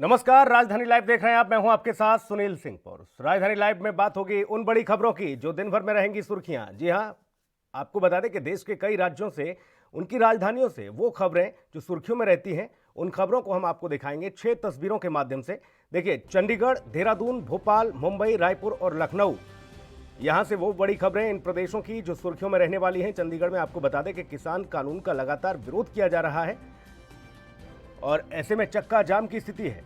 नमस्कार, राजधानी लाइव देख रहे हैं आप। मैं हूं आपके साथ सुनील सिंह पौरुष। राजधानी लाइव में बात होगी उन बड़ी खबरों की जो दिन भर में रहेंगी सुर्खियां। जी हां, आपको बता दें कि देश के कई राज्यों से, उनकी राजधानियों से वो खबरें जो सुर्खियों में रहती हैं, उन खबरों को हम आपको दिखाएंगे 6 तस्वीरों के माध्यम से। देखिए, चंडीगढ़, देहरादून, भोपाल, मुंबई, रायपुर और लखनऊ, यहां से वो बड़ी खबरें इन प्रदेशों की जो सुर्खियों में रहने वाली हैं। चंडीगढ़ में आपको बता दें कि किसान कानून का लगातार विरोध किया जा रहा है और ऐसे में चक्का जाम की स्थिति है।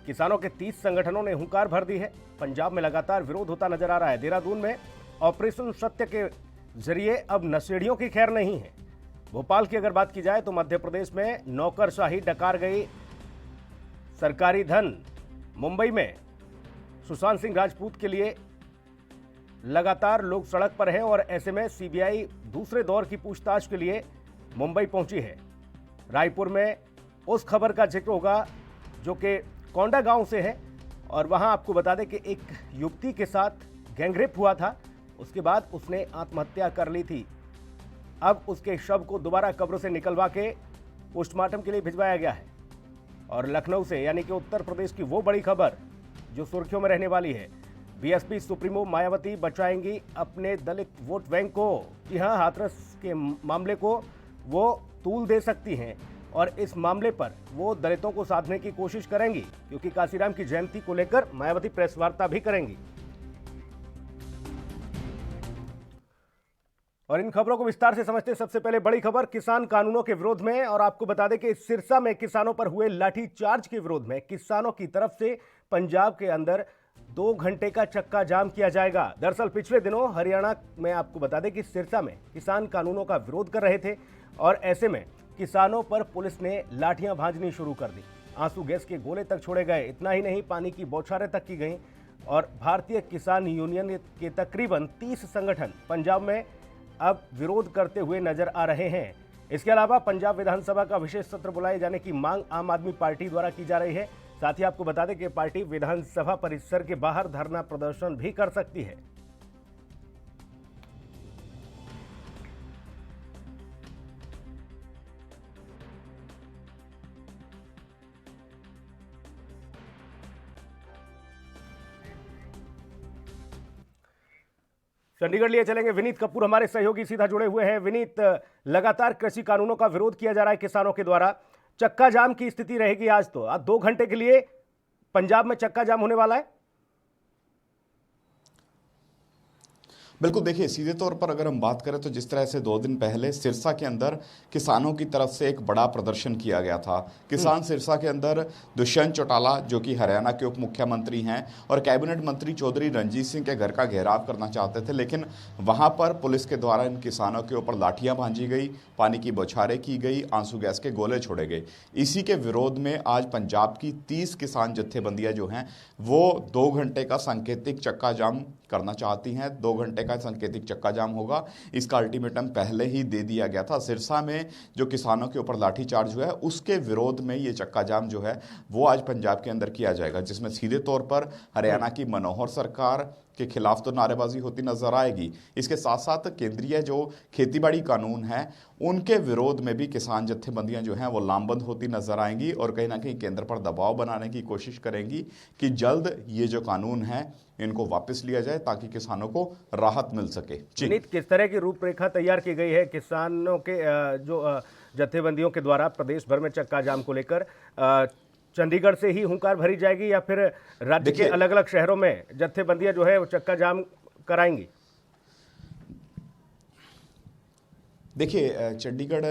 किसानों के 30 संगठनों ने हुंकार भर दी है। पंजाब में लगातार विरोध होता नजर आ रहा है। देहरादून में ऑपरेशन सत्य के जरिए अब नशेड़ियों की खैर नहीं है। भोपाल की अगर बात की जाए तो मध्य प्रदेश में नौकरशाही डकार गई सरकारी धन। मुंबई में सुशांत सिंह राजपूत के लिए लगातार लोग सड़क पर हैं और ऐसे में सीबीआई दूसरे दौर की पूछताछ के लिए मुंबई पहुंची है। रायपुर में उस खबर का जिक्र होगा जो कि कोंडा गांव से है और वहां आपको बता दें कि एक युवती के साथ गैंगरेप हुआ था, उसके बाद उसने आत्महत्या कर ली थी। अब उसके शव को दोबारा कब्र से निकलवा के पोस्टमार्टम के लिए भिजवाया गया है। और लखनऊ से, यानी कि उत्तर प्रदेश की वो बड़ी खबर जो सुर्खियों में रहने वाली है, बीएसपी सुप्रीमो मायावती बचाएंगी अपने दलित वोट बैंक को। जी हां, हाथरस के मामले को वो तूल दे सकती हैं और इस मामले पर वो दलितों को साधने की कोशिश करेंगी, क्योंकि काशीराम की जयंती को लेकर मायावती प्रेस वार्ता भी करेंगी। और इन खबरों को विस्तार से समझते हैं। सबसे पहले बड़ी खबर किसान कानूनों के विरोध में, और आपको बता दें कि सिरसा में किसानों पर हुए लाठीचार्ज के विरोध में किसानों की तरफ से पंजाब के अंदर 2 घंटे का चक्का जाम किया जाएगा। दरअसल पिछले दिनों हरियाणा में आपको बता दें कि सिरसा में किसान कानूनों का विरोध कर रहे थे और ऐसे में किसानों पर पुलिस ने लाठियां भांजनी शुरू कर दी। आंसू गैस के गोले तक छोड़े गए। इतना ही नहीं, पानी की बौछारें तक की गईं और भारतीय किसान यूनियन के तकरीबन 30 संगठन पंजाब में अब विरोध करते हुए नजर आ रहे हैं। इसके अलावा पंजाब विधानसभा का विशेष सत्र बुलाए जाने की मांग आम आदमी पार्टी द्वारा की जा रही है। साथ ही आपको बता दें कि पार्टी विधानसभा परिसर के बाहर धरना प्रदर्शन भी कर सकती है। चंडीगढ़ लिए चलेंगे विनीत कपूर, हमारे सहयोगी सीधा जुड़े हुए हैं। विनीत, लगातार कृषि कानूनों का विरोध किया जा रहा है किसानों के द्वारा। चक्का जाम की स्थिति रहेगी आज तो। आज 2 घंटे के लिए पंजाब में चक्का जाम होने वाला है। बिल्कुल, देखिए सीधे तौर पर अगर हम बात करें तो जिस तरह से 2 दिन पहले सिरसा के अंदर किसानों की तरफ से एक बड़ा प्रदर्शन किया गया था। किसान सिरसा के अंदर दुष्यंत चौटाला, जो कि हरियाणा के उप मुख्यमंत्री हैं, और कैबिनेट मंत्री चौधरी रणजीत सिंह के घर का घेराव करना चाहते थे, लेकिन वहां पर पुलिस के द्वारा इन किसानों के ऊपर लाठियां भांजी गई, पानी की बौछारें की गई, आंसू गैस के गोले छोड़े गए। इसी के विरोध में आज पंजाब की 30 किसान जत्थेबंदियां जो हैं वो 2 घंटे का सांकेतिक चक्का जाम करना चाहती हैं। 2 घंटे का सांकेतिक चक्का जाम होगा, इसका अल्टीमेटम पहले ही दे दिया गया था। सिरसा में जो किसानों के ऊपर लाठीचार्ज हुआ है उसके विरोध में ये चक्का जाम जो है वो आज पंजाब के अंदर किया जाएगा, जिसमें सीधे तौर पर हरियाणा की मनोहर सरकार के खिलाफ तो नारेबाजी होती नजर आएगी। इसके साथ साथ केंद्रीय जो खेतीबाड़ी कानून है उनके विरोध में भी किसान जत्थेबंदियां जो हैं वो लामबंद होती नजर आएंगी और कहीं ना कहीं केंद्र पर दबाव बनाने की कोशिश करेंगी कि जल्द ये जो कानून है इनको वापस लिया जाए ताकि किसानों को राहत मिल सके। विनीत, किस तरह की रूपरेखा तैयार की गई है किसानों के जो जत्थेबंदियों के द्वारा प्रदेश भर में चक्का जाम को लेकर? चंडीगढ़ से ही हुंकार भरी जाएगी या फिर राज्य के अलग अलग शहरों में जत्थेबंदियां जो है वो चक्का जाम कराएंगी? देखिए, चंडीगढ़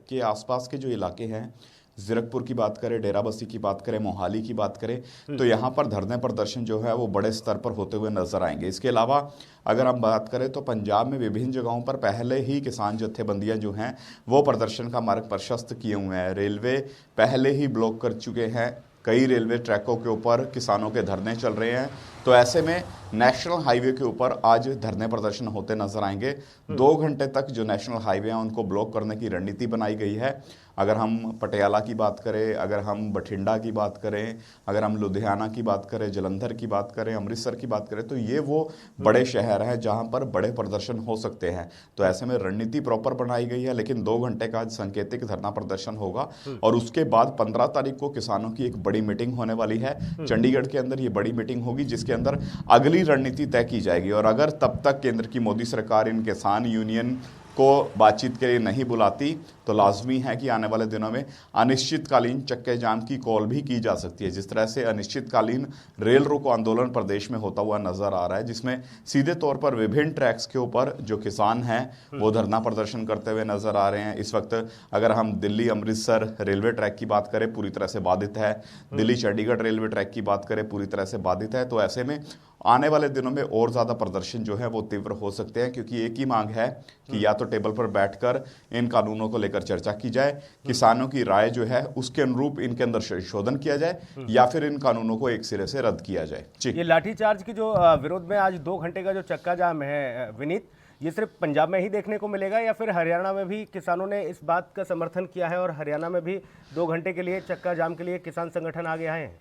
के आसपास के जो इलाके हैं, जीरकपुर की बात करें, डेराबस्सी की बात करें, मोहाली की बात करें, तो यहाँ पर धरने प्रदर्शन जो है वो बड़े स्तर पर होते हुए नजर आएंगे। इसके अलावा अगर हम बात करें तो पंजाब में विभिन्न जगहों पर पहले ही किसान जत्थेबंदियां जो हैं वो प्रदर्शन का मार्ग प्रशस्त किए हुए हैं। रेलवे पहले ही ब्लॉक कर चुके हैं, कई रेलवे ट्रैकों के ऊपर किसानों के धरने चल रहे हैं। तो ऐसे में नेशनल हाईवे के ऊपर आज धरने प्रदर्शन होते नजर आएंगे। 2 घंटे तक जो नेशनल हाईवे हैं उनको ब्लॉक करने की रणनीति बनाई गई है। अगर हम पटियाला की बात करें, अगर हम बठिंडा की बात करें, अगर हम लुधियाना की बात करें, जलंधर की बात करें, अमृतसर की बात करें, तो ये वो बड़े शहर हैं जहां पर बड़े प्रदर्शन हो सकते हैं। तो ऐसे में रणनीति प्रॉपर बनाई गई है, लेकिन 2 घंटे का आज सांकेतिक धरना प्रदर्शन होगा और उसके बाद 15 तारीख को किसानों की एक बड़ी मीटिंग होने वाली है। चंडीगढ़ के अंदर ये बड़ी मीटिंग होगी जिसके अंदर अगली रणनीति तय की जाएगी। और अगर तब तक केंद्र की मोदी सरकार इन किसान यूनियन को बातचीत के लिए नहीं बुलाती तो लाजमी है कि आने वाले दिनों में अनिश्चितकालीन चक्के जाम की कॉल भी की जा सकती है। जिस तरह से अनिश्चितकालीन रेल रोको आंदोलन प्रदेश में होता हुआ नजर आ रहा है, जिसमें सीधे तौर पर विभिन्न ट्रैक्स के ऊपर जो किसान हैं वो धरना प्रदर्शन करते हुए नजर आ रहे हैं। इस वक्त अगर हम दिल्ली अमृतसर रेलवे ट्रैक की बात करें, पूरी तरह से बाधित है। दिल्ली चंडीगढ़ रेलवे ट्रैक की बात करें, पूरी तरह से बाधित है। तो ऐसे में आने वाले दिनों में और ज़्यादा प्रदर्शन जो है वो तीव्र हो सकते हैं, क्योंकि एक ही मांग है कि या तो टेबल पर बैठकर इन कानूनों को लेकर चर्चा की जाए, किसानों की राय जो है उसके अनुरूप इनके अंदर संशोधन किया जाए, या फिर इन कानूनों को एक सिरे से रद्द किया जाए। जी, ये लाठीचार्ज की जो विरोध में आज 2 घंटे का जो चक्का जाम है विनीत, ये सिर्फ पंजाब में ही देखने को मिलेगा या फिर हरियाणा में भी किसानों ने इस बात का समर्थन किया है और हरियाणा में भी 2 घंटे के लिए चक्का जाम के लिए किसान संगठन आगे आए हैं?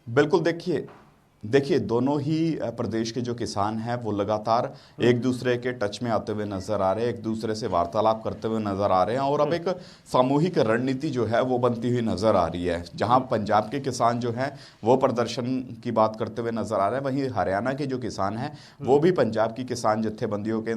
बिल्कुल। देखिए दोनों ही प्रदेश के जो किसान हैं वो लगातार एक दूसरे के टच में आते हुए नजर आ रहे हैं, एक दूसरे से वार्तालाप करते हुए नजर आ रहे हैं और अब एक सामूहिक रणनीति जो है वो बनती हुई नजर आ रही है। जहां पंजाब के किसान जो हैं वो प्रदर्शन की बात करते हुए नजर आ रहे हैं, वहीं हरियाणा के जो किसान हैं वो भी पंजाब की किसान जत्थेबंदियों के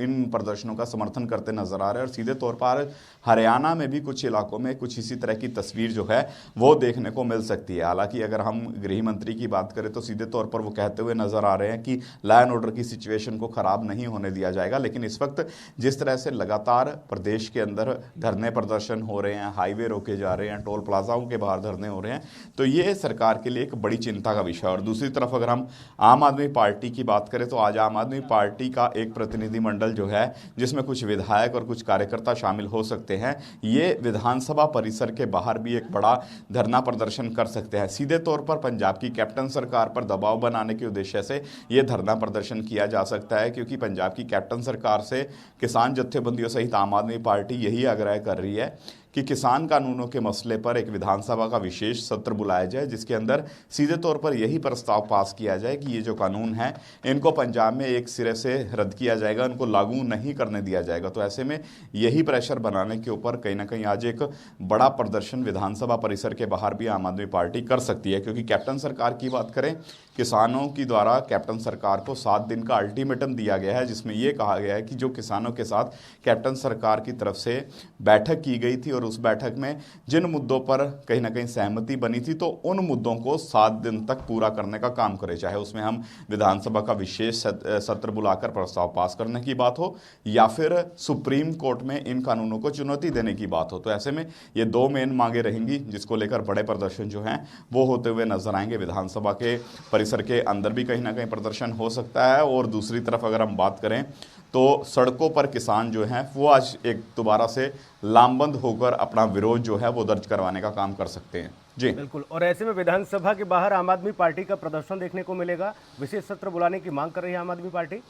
इन प्रदर्शनों का समर्थन करते नजर आ रहे हैं। और सीधे तौर पर हरियाणा में भी कुछ इलाकों में कुछ इसी तरह की तस्वीर जो है वो देखने को मिल सकती है। हालांकि अगर हम गृह मंत्री की बात करें तो सीधे तौर पर वो कहते हुए नजर आ रहे हैं कि लॉ एंड ऑर्डर की सिचुएशन को खराब नहीं होने दिया जाएगा। लेकिन इस वक्त जिस तरह से लगातार प्रदेश के अंदर धरने प्रदर्शन हो रहे हैं, हाईवे रोके जा रहे हैं, टोल प्लाजाओं के बाहर धरने हो रहे हैं, तो ये सरकार के लिए एक बड़ी चिंता का विषय है। और दूसरी तरफ अगर हम आम आदमी पार्टी की बात करें तो आज आम आदमी पार्टी का एक प्रतिनिधिमंडल जो है जिसमें कुछ विधायक और कुछ कार्यकर्ता शामिल हो सकते हैं, ये विधानसभा परिसर के बाहर भी एक बड़ा धरना प्रदर्शन कर सकते हैं। सीधे तौर पर पंजाब की कैप्टन सरकार पर दबाव बनाने के उद्देश्य से यह धरना प्रदर्शन किया जा सकता है, क्योंकि पंजाब की कैप्टन सरकार से किसान जत्थेबंदियों सहित आम आदमी पार्टी यही आग्रह कर रही है कि किसान कानूनों के मसले पर एक विधानसभा का विशेष सत्र बुलाया जाए, जिसके अंदर सीधे तौर पर यही प्रस्ताव पास किया जाए कि ये जो कानून है इनको पंजाब में एक सिरे से रद्द किया जाएगा, इनको लागू नहीं करने दिया जाएगा। तो ऐसे में यही प्रेशर बनाने के ऊपर कहीं ना कहीं आज एक बड़ा प्रदर्शन विधानसभा परिसर के बाहर भी आम आदमी पार्टी कर सकती है। क्योंकि कैप्टन सरकार की बात करें, किसानों की द्वारा कैप्टन सरकार को 7 दिन का अल्टीमेटम दिया गया है, जिसमें यह कहा गया है कि जो किसानों के साथ कैप्टन सरकार की तरफ से बैठक की गई थी और उस बैठक में जिन मुद्दों पर कहीं ना कहीं सहमति बनी थी, तो उन मुद्दों को 7 दिन तक पूरा करने का काम करे, चाहे उसमें हम विधानसभा का विशेष सत्र बुलाकर प्रस्ताव पास करने की बात हो या फिर सुप्रीम कोर्ट में इन कानूनों को चुनौती देने की बात हो। तो ऐसे में ये 2 मेन मांगे रहेंगी, जिसको लेकर बड़े प्रदर्शन जो हैं वो होते हुए नजर आएंगे। विधानसभा के परिसर के अंदर भी कहीं ना कहीं प्रदर्शन हो सकता है और दूसरी तरफ अगर हम बात करें तो सड़कों पर किसान जो हैं वो आज एक दोबारा से लामबंद होकर अपना विरोध जो है वो दर्ज करवाने का काम कर सकते हैं। जी बिल्कुल। और ऐसे में विधानसभा के बाहर आम आदमी पार्टी का प्रदर्शन देखने को मिलेगा, विशेष सत्र बुलाने की मांग कर रही है आम आदमी पार्टी।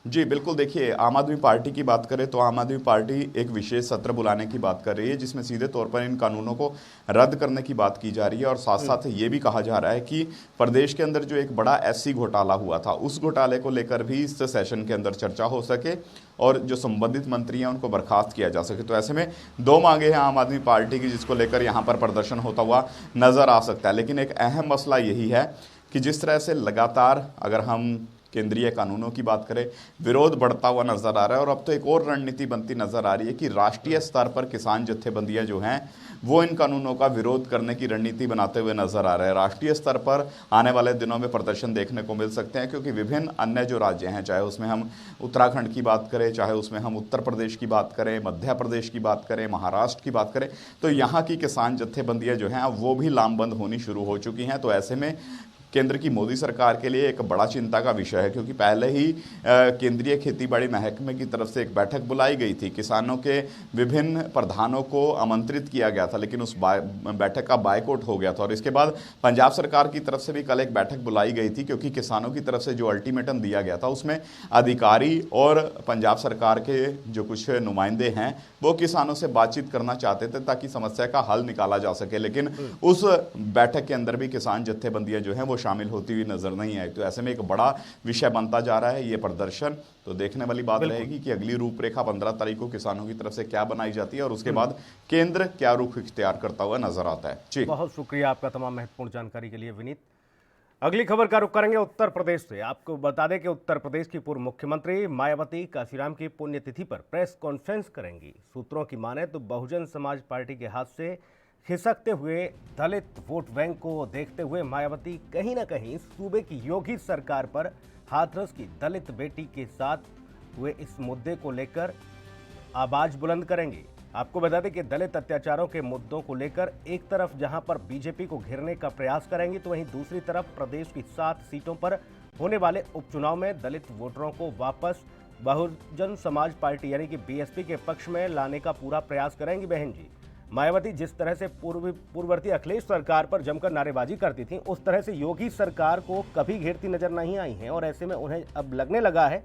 जी बिल्कुल। देखिए आम आदमी पार्टी की बात करें तो आम आदमी पार्टी एक विशेष सत्र बुलाने की बात कर रही है, जिसमें सीधे तौर पर इन कानूनों को रद्द करने की बात की जा रही है। और साथ साथ ये भी कहा जा रहा है कि प्रदेश के अंदर जो एक बड़ा एससी घोटाला हुआ था, उस घोटाले को लेकर भी इस सेशन के अंदर चर्चा हो सके और जो संबंधित मंत्री हैं उनको बर्खास्त किया जा सके। तो ऐसे में 2 मांगे हैं आम आदमी पार्टी की, जिसको लेकर यहाँ पर प्रदर्शन होता हुआ नजर आ सकता है। लेकिन एक अहम मसला यही है कि जिस तरह से लगातार अगर हम केंद्रीय कानूनों की बात करें, विरोध बढ़ता हुआ नजर आ रहा है और अब तो एक और रणनीति बनती नजर आ रही है कि राष्ट्रीय स्तर पर किसान जत्थेबंदियां जो हैं वो इन कानूनों का विरोध करने की रणनीति बनाते हुए नजर आ रहे हैं। राष्ट्रीय स्तर पर आने वाले दिनों में प्रदर्शन देखने को मिल सकते हैं, क्योंकि विभिन्न अन्य जो राज्य हैं, चाहे उसमें हम उत्तराखंड की बात करें, चाहे उसमें हम उत्तर प्रदेश की बात करें, मध्य प्रदेश की बात करें, महाराष्ट्र की बात करें, तो यहाँ की किसान जत्थेबंदियां जो हैं वो भी लामबंद होनी शुरू हो चुकी हैं। तो ऐसे में केंद्र की मोदी सरकार के लिए एक बड़ा चिंता का विषय है, क्योंकि पहले ही केंद्रीय खेतीबाड़ी महकमे की तरफ से एक बैठक बुलाई गई थी। किसानों के विभिन्न प्रधानों को आमंत्रित किया गया था, लेकिन उस बैठक का बायकॉट हो गया था। और इसके बाद पंजाब सरकार की तरफ से भी कल एक बैठक बुलाई गई थी, क्योंकि किसानों की तरफ से जो अल्टीमेटम दिया गया था उसमें अधिकारी और पंजाब सरकार के जो कुछ नुमाइंदे हैं वो किसानों से बातचीत करना चाहते थे ताकि समस्या का हल निकाला जा सके। लेकिन उस बैठक के अंदर भी किसान जत्थेबंदियां जो हैं वो शामिल होती हुई नजर नहीं आई। तो ऐसे में एक बड़ा विषय बनता जा रहा है ये प्रदर्शन। तो देखने वाली बात रहेगी कि अगली रूपरेखा 15 तारीख को किसानों की तरफ से क्या बनाई जाती है और उसके बाद केंद्र क्या रुख इख्तियार करता हुआ नजर आता है। जी, बहुत शुक्रिया आपका तमाम महत्वपूर्ण जानकारी के लिए विनीत। अगली खबर का रुख करेंगे उत्तर प्रदेश से। आपको बता दें कि उत्तर प्रदेश की पूर्व मुख्यमंत्री मायावती काशीराम की पुण्यतिथि पर प्रेस कॉन्फ्रेंस करेंगी। सूत्रों की माने तो बहुजन समाज पार्टी के हाथ से खिसकते हुए दलित वोट बैंक को देखते हुए मायावती कहीं ना कहीं सूबे की योगी सरकार पर हाथरस की दलित बेटी के साथ हुए इस मुद्दे को लेकर आवाज बुलंद करेंगी। आपको बता दें कि दलित अत्याचारों के मुद्दों को लेकर एक तरफ जहां पर बीजेपी को घेरने का प्रयास करेंगी, तो वहीं दूसरी तरफ प्रदेश की 7 सीटों पर होने वाले उपचुनाव में दलित वोटरों को वापस बहुजन समाज पार्टी यानी कि बीएसपी के पक्ष में लाने का पूरा प्रयास करेंगी बहन जी। मायावती जिस तरह से पूर्ववर्ती अखिलेश सरकार पर जमकर नारेबाजी करती थी, उस तरह से योगी सरकार को कभी घेरती नजर नहीं आई हैं। और ऐसे में उन्हें अब लगने लगा है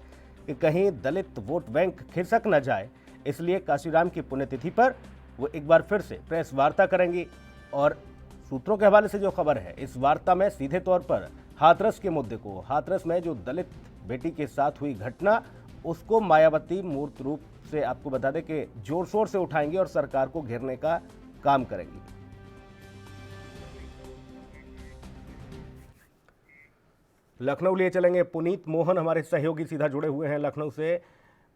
कि कहीं दलित वोट बैंक खिसक न जाए, इसलिए काशीराम की पुण्यतिथि पर वो एक बार फिर से प्रेस वार्ता करेंगी। और सूत्रों के हवाले से जो खबर है, इस वार्ता में सीधे तौर पर हाथरस के मुद्दे को, हाथरस में जो दलित बेटी के साथ हुई घटना, उसको मायावती मूर्त रूप से आपको बता दें कि जोर शोर से उठाएंगी और सरकार को घेरने का काम करेंगी। लखनऊ लिए चलेंगे पुनीत मोहन, हमारे सहयोगी सीधा जुड़े हुए हैं लखनऊ से।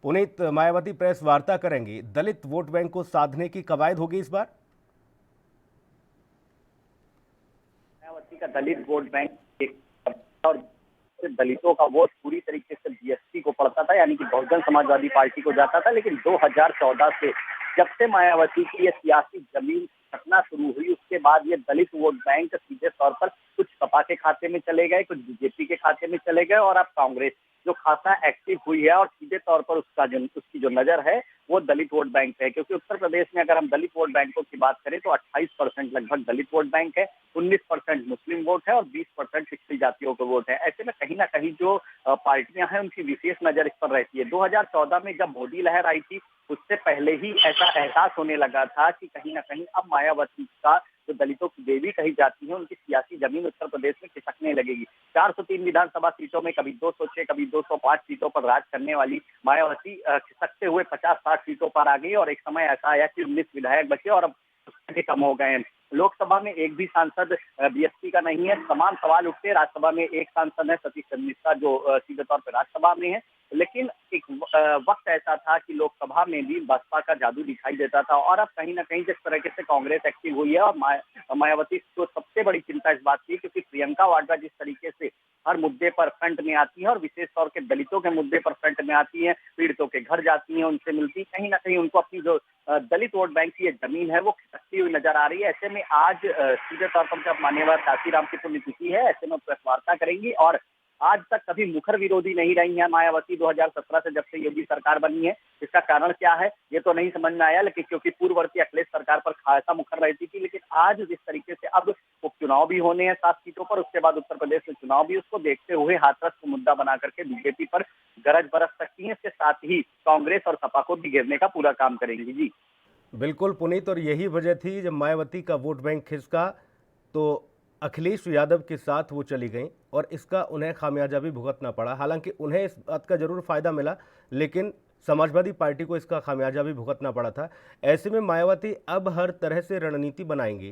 पुनीत, मायावती प्रेस वार्ता करेंगी, दलित वोट बैंक को साधने की कवायद होगी इस बार? मायावती का दलित वोट बैंक और दलितों का वोट पूरी तरीके से बीएसपी को पड़ता था, यानी कि बहुजन समाजवादी पार्टी को जाता था। लेकिन 2014 से जब से मायावती की ये सियासी जमीन छटना शुरू हुई, उसके बाद ये दलित वोट बैंक सीधे तौर पर कुछ सपा के खाते में चले गए, कुछ बीजेपी के खाते में चले गए और अब कांग्रेस जो खासा एक्टिव हुई है और सीधे तौर पर उसकी जो नजर है वो दलित वोट बैंक है। क्योंकि उत्तर प्रदेश में अगर हम दलित वोट बैंकों की बात करें तो 28% लगभग दलित वोट बैंक है, 19% मुस्लिम वोट है और 20% पिछड़ी जातियों के वोट है। ऐसे में कहीं ना कहीं जो पार्टियां हैं उनकी विशेष नजर इस पर रहती है। 2014 में जब मोदी लहर आई थी, उससे पहले ही ऐसा एहसास होने लगा था कि कहीं ना कहीं अब मायावती का जो दलितों की देवी कही जाती है, उनकी सियासी जमीन उत्तर प्रदेश में खिसकने लगेगी। 403 विधानसभा सीटों में कभी 206 कभी 205 सीटों पर राज करने वाली मायावती खिसकते हुए 50-60 सीटों पर आ गई और एक समय ऐसा आया कि 19 विधायक बचे और अब उससे कम हो गए हैं। लोकसभा में एक भी सांसद बीएसपी का नहीं है। तमाम सवाल उठते। राज्यसभा में एक सांसद है सतीश चंद्र मिश्रा जो सीधे तौर पर राज्यसभा में है, लेकिन एक वक्त ऐसा था कि लोकसभा में भी बसपा का जादू दिखाई देता था। और अब कहीं ना कहीं जिस तरीके से कांग्रेस एक्टिव हुई है और मायावती को सबसे बड़ी चिंता इस बात की, क्योंकि प्रियंका वाड्रा जिस तरीके से हर मुद्दे पर फ्रंट में आती है और विशेष तौर के दलितों के मुद्दे पर फ्रंट में आती है, पीड़ितों के घर जाती है, उनसे मिलती, कहीं ना कहीं उनको अपनी जो दलित वोट बैंक की जमीन है वो खिसकती हुई नजर आ रही है। ऐसे में आज सीधे तौर पर जब मान्यवर काशीराम की पुण्यतिथि है, ऐसे में प्रेस वार्ता करेंगी। और आज तक कभी मुखर विरोधी नहीं रही है मायावती 2017 से जब से योगी सरकार बनी है। इसका कारण क्या है ये तो नहीं समझ में आया, लेकिन क्योंकि पूर्ववर्ती अखिलेश सरकार पर खासा मुखर रहती थी। लेकिन आज जिस तरीके से अब उपचुनाव भी होने हैं 7 सीटों पर, उसके बाद उत्तर प्रदेश में चुनाव भी, उसको देखते हुए हाथरस को मुद्दा बना करके बीजेपी पर गरज बरस सकती है। इसके साथ ही कांग्रेस और सपा को भी घेरने का पूरा काम करेंगी। जी बिल्कुल पुनीत, और यही वजह थी जब मायावती का वोट बैंक खिसका तो अखिलेश यादव के साथ वो चली गईं और इसका उन्हें खामियाजा भी भुगतना पड़ा। हालांकि उन्हें इस बात का जरूर फायदा मिला, लेकिन समाजवादी पार्टी को इसका खामियाजा भी भुगतना पड़ा था। ऐसे में मायावती अब हर तरह से रणनीति बनाएंगी